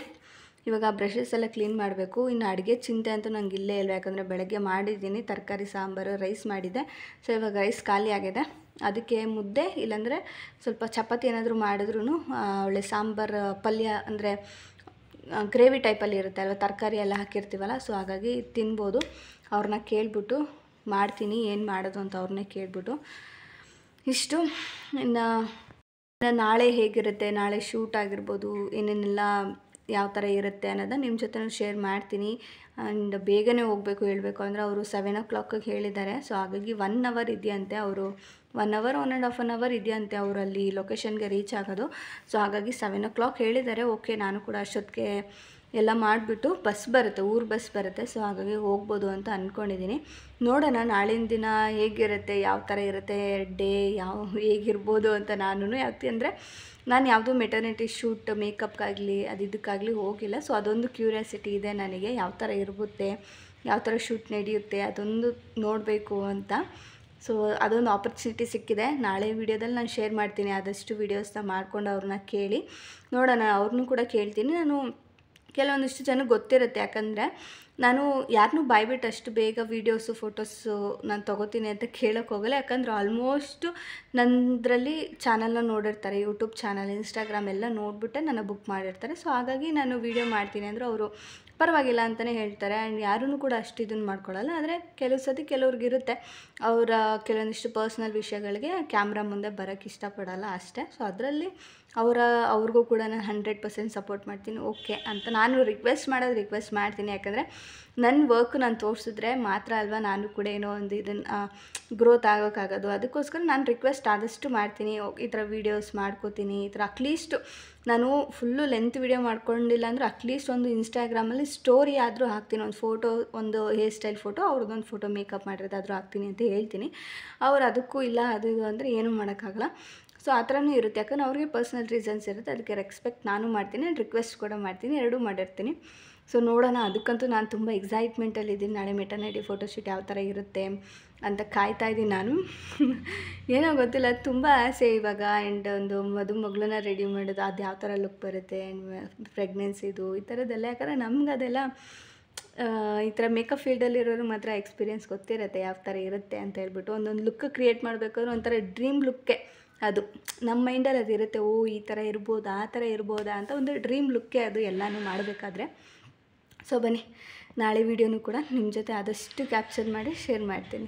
ಇವಾಗ ಬ್ರಷಸ್ ಎಲ್ಲ ಕ್ಲೀನ್ ಮಾಡಬೇಕು. ಇನ್ನು ಅಡುಗೆ ಚಿಂತೆ ಅಂತೂ ನಂಗೆ ಇಲ್ಲೇ ಇಲ್ಲ, ಯಾಕಂದರೆ ಬೆಳಗ್ಗೆ ಮಾಡಿದ್ದೀನಿ ತರಕಾರಿ ಸಾಂಬಾರು, ರೈಸ್ ಮಾಡಿದ್ದೆ. ಸೊ ಇವಾಗ ರೈಸ್ ಖಾಲಿ ಆಗಿದೆ, ಅದಕ್ಕೆ ಮುದ್ದೆ ಇಲ್ಲಾಂದರೆ ಸ್ವಲ್ಪ ಚಪಾತಿ ಏನಾದರೂ ಮಾಡಿದ್ರೂ ಒಳ್ಳೆ ಸಾಂಬಾರು ಪಲ್ಯ, ಅಂದರೆ ಗ್ರೇವಿ ಟೈಪಲ್ಲಿ ಇರುತ್ತೆ ಅಲ್ವ, ತರಕಾರಿ ಎಲ್ಲ ಹಾಕಿರ್ತೀವಲ್ಲ, ಸೊ ಹಾಗಾಗಿ ತಿನ್ಬೋದು. ಅವ್ರನ್ನ ಕೇಳಿಬಿಟ್ಟು ಮಾಡ್ತೀನಿ, ಏನು ಮಾಡೋದು ಅಂತ ಅವ್ರನ್ನೇ ಕೇಳಿಬಿಟ್ಟು. ಇಷ್ಟು. ಇನ್ನು ನಾಳೆ ಹೇಗಿರುತ್ತೆ, ನಾಳೆ ಶೂಟ್ ಆಗಿರ್ಬೋದು, ಏನೇನೆಲ್ಲ ಯಾವ ಥರ ಇರುತ್ತೆ ಅನ್ನೋದನ್ನ ನಿಮ್ಮ ಜೊತೆ ಶೇರ್ ಮಾಡ್ತೀನಿ. ಆ್ಯಂಡ್ ಬೇಗನೆ ಹೋಗಬೇಕು, ಹೇಳಬೇಕು ಅಂದರೆ ಅವರು 7 o'clock ಹೇಳಿದ್ದಾರೆ. ಸೊ ಹಾಗಾಗಿ 1 hour ಇದೆಯಂತೆ, ಅವರು 1 hour 1.5 hour ಇದೆಯಂತೆ ಅವರು ಅಲ್ಲಿ ಲೊಕೇಶನ್ಗೆ ರೀಚ್ ಆಗೋದು. ಸೊ ಹಾಗಾಗಿ 7 o'clock ಹೇಳಿದ್ದಾರೆ. ಓಕೆ, ನಾನು ಕೂಡ ಅಷ್ಟೊತ್ತಿಗೆ ಎಲ್ಲ ಮಾಡಿಬಿಟ್ಟು ಬಸ್ ಬರುತ್ತೆ, ಊರು ಬಸ್ ಬರುತ್ತೆ. ಸೊ ಹಾಗಾಗಿ ಹೋಗ್ಬೋದು ಅಂತ ಅಂದ್ಕೊಂಡಿದ್ದೀನಿ. ನೋಡೋಣ ನಾಳಿನ ದಿನ ಹೇಗಿರುತ್ತೆ, ಯಾವ ಥರ ಇರುತ್ತೆ ಡೇ, ಹೇಗಿರ್ಬೋದು ಅಂತ. ಯಾಕೆ ಅಂದರೆ ನಾನು ಯಾವುದೂ ಮೆಟರ್ನಿಟಿ ಶೂಟ್ ಮೇಕಪ್ಗಾಗಲಿ ಇದಕ್ಕಾಗಲಿ ಹೋಗಿಲ್ಲ. ಸೊ ಅದೊಂದು ಕ್ಯೂರಿಯಾಸಿಟಿ ಇದೆ ನನಗೆ, ಯಾವ ಥರ ಇರುತ್ತೆ, ಯಾವ ಥರ ಶೂಟ್ ನಡೆಯುತ್ತೆ ಅದೊಂದು ನೋಡಬೇಕು ಅಂತ. ಸೊ ಅದೊಂದು ಆಪರ್ಚುನಿಟಿ ಸಿಕ್ಕಿದೆ. ನಾಳೆ ವೀಡಿಯೋದಲ್ಲಿ ನಾನು ಶೇರ್ ಮಾಡ್ತೀನಿ, ಆದಷ್ಟು ವೀಡಿಯೋಸ್ನ ಮಾಡ್ಕೊಂಡು ಅವ್ರನ್ನ ಕೇಳಿ ನೋಡೋಣ. ಅವ್ರನ್ನೂ ಕೂಡ ಕೇಳ್ತೀನಿ. ನಾನು ಕೆಲವೊಂದಿಷ್ಟು ಜನಕ್ಕೆ ಗೊತ್ತಿರುತ್ತೆ, ಯಾಕಂದರೆ ನಾನು ಯಾರನ್ನೂ ಬಾಯ್ಬಿಟ್ಟು ಅಷ್ಟು ಬೇಗ ವೀಡಿಯೋಸು ಫೋಟೋಸು ನಾನು ತೊಗೋತೀನಿ ಅಂತ ಕೇಳೋಕ್ಕೆ ಹೋಗಲ್ಲ. ಯಾಕಂದರೆ ಆಲ್ಮೋಸ್ಟು ನನ್ನದ್ರಲ್ಲಿ ಚಾನಲ್ನ ನೋಡಿರ್ತಾರೆ, ಯೂಟ್ಯೂಬ್ ಚಾನಲ್, ಇನ್ಸ್ಟಾಗ್ರಾಮ್ ಎಲ್ಲ ನೋಡಿಬಿಟ್ಟೆ ನನ್ನ ಬುಕ್ ಮಾಡಿರ್ತಾರೆ. ಸೊ ಹಾಗಾಗಿ ನಾನು ವೀಡಿಯೋ ಮಾಡ್ತೀನಿ ಅಂದರೆ ಅವರು ಪರವಾಗಿಲ್ಲ ಅಂತಲೇ ಹೇಳ್ತಾರೆ. ಆ್ಯಂಡ್ ಯಾರೂ ಕೂಡ ಅಷ್ಟು ಇದನ್ನು ಮಾಡ್ಕೊಳ್ಳಲ್ಲ. ಆದರೆ ಕೆಲವು ಸತಿ ಕೆಲವ್ರಿಗಿರುತ್ತೆ, ಅವರ ಕೆಲವೊಂದಿಷ್ಟು ಪರ್ಸ್ನಲ್ ವಿಷಯಗಳಿಗೆ ಕ್ಯಾಮ್ರಾ ಮುಂದೆ ಬರೋಕ್ಕೆ ಇಷ್ಟಪಡಲ್ಲ ಅಷ್ಟೇ. ಸೊ ಅದರಲ್ಲಿ ಅವ್ರಿಗೂ ಕೂಡ ನಾನು 100% ಸಪೋರ್ಟ್ ಮಾಡ್ತೀನಿ. ಓಕೆ ಅಂತ ನಾನು ರಿಕ್ವೆಸ್ಟ್ ಮಾಡ್ತೀನಿ. ಯಾಕಂದರೆ ನನ್ನ ವರ್ಕ್ ನಾನು ತೋರಿಸಿದ್ರೆ ಮಾತ್ರ ಅಲ್ವಾ ನಾನು ಕೂಡ ಏನೋ ಒಂದು ಇದನ್ನು ಗ್ರೋತ್ ಆಗೋಕ್ಕಾಗೋದು. ಅದಕ್ಕೋಸ್ಕರ ನಾನು ರಿಕ್ವೆಸ್ಟ್ ಆದಷ್ಟು ಮಾಡ್ತೀನಿ. ಈ ಥರ ವೀಡಿಯೋಸ್ ಮಾಡ್ಕೋತೀನಿ, ಈ ಥರ ಅಟ್ಲೀಸ್ಟ್ ನಾನು ಫುಲ್ಲು ಲೆಂತ್ ವೀಡಿಯೋ ಮಾಡ್ಕೊಂಡಿಲ್ಲ ಅಂದರೂ ಅಟ್ಲೀಸ್ಟ್ ಒಂದು ಇನ್ಸ್ಟಾಗ್ರಾಮಲ್ಲಿ ಸ್ಟೋರಿ ಆದರೂ ಹಾಕ್ತೀನಿ, ಒಂದು ಫೋಟೋ, ಒಂದು ಹೇರ್ ಸ್ಟೈಲ್ ಫೋಟೋ, ಅವ್ರದ್ದೊಂದು ಫೋಟೋ ಮೇಕಪ್ ಮಾಡಿರೋದಾದರೂ ಹಾಕ್ತೀನಿ ಅಂತ ಹೇಳ್ತೀನಿ. ಅವ್ರು ಅದಕ್ಕೂ ಇಲ್ಲ ಅದು ಇದು ಅಂದರೆ ಏನೂ ಮಾಡೋಕ್ಕಾಗಲ್ಲ. ಸೊ ಆ ಥರನೂ ಇರುತ್ತೆ, ಯಾಕಂದರೆ ಅವ್ರಿಗೆ ಪರ್ಸ್ನಲ್ ರೀಸನ್ಸ್ ಇರುತ್ತೆ. ಅದಕ್ಕೆ ರೆಸ್ಪೆಕ್ಟ್ ನಾನು ಮಾಡ್ತೀನಿ ಆ್ಯಂಡ್ ರಿಕ್ವೆಸ್ಟ್ ಕೂಡ ಮಾಡ್ತೀನಿ, ಎರಡೂ ಮಾಡಿರ್ತೀನಿ. ಸೊ ನೋಡೋಣ. ಅದಕ್ಕಂತೂ ನಾನು ತುಂಬ ಎಕ್ಸೈಟ್ಮೆಂಟಲ್ಲಿದ್ದೀನಿ. ನಾಳೆ ಮೆಟರ್ನಿಟಿ ಫೋಟೋಶೂಟ್ ಯಾವ ಥರ ಇರುತ್ತೆ ಅಂತ ಕಾಯ್ತಾ ಇದ್ದೀನಿ ನಾನು. ಏನೋ ಗೊತ್ತಿಲ್ಲ, ತುಂಬ ಆಸೆ ಇವಾಗ. ಆ್ಯಂಡ್ ಒಂದು ಮಗಳನ್ನ ರೆಡಿ ಮಾಡೋದು, ಅದು ಯಾವ ಥರ ಲುಕ್ ಬರುತ್ತೆ, ಆ್ಯಂಡ್ ಪ್ರೆಗ್ನೆನ್ಸಿದು ಈ ಥರದ್ದೆಲ್ಲ. ಯಾಕಂದರೆ ನಮ್ಗೆ ಅದೆಲ್ಲ ಈ ಥರ ಮೇಕಪ್ ಫೀಲ್ಡಲ್ಲಿರೋರು ಮಾತ್ರ ಎಕ್ಸ್ಪೀರಿಯೆನ್ಸ್ ಗೊತ್ತಿರುತ್ತೆ ಯಾವ ಥರ ಇರುತ್ತೆ ಅಂತ ಹೇಳ್ಬಿಟ್ಟು. ಒಂದೊಂದು ಲುಕ್ ಕ್ರಿಯೇಟ್ ಮಾಡಬೇಕಾದ್ರೆ ಒಂಥರ ಡ್ರೀಮ್ ಲುಕ್ಕೇ ಅದು. ನಮ್ಮ ಮೈಂಡಲ್ಲಿ ಅದು ಇರುತ್ತೆ, ಓ ಈ ಥರ ಇರ್ಬೋದಾ, ಆ ಥರ ಇರ್ಬೋದಾ ಅಂತ ಒಂದು ಡ್ರೀಮ್ ಲುಕ್ಕೇ ಅದು ಎಲ್ಲನೂ ಮಾಡಬೇಕಾದ್ರೆ. ಸೊ ಬನ್ನಿ, ನಾಳೆ ವೀಡಿಯೋನೂ ಕೂಡ ನಿಮ್ಮ ಜೊತೆ ಆದಷ್ಟು ಕ್ಯಾಪ್ಚರ್ ಮಾಡಿ ಶೇರ್ ಮಾಡ್ತೀನಿ.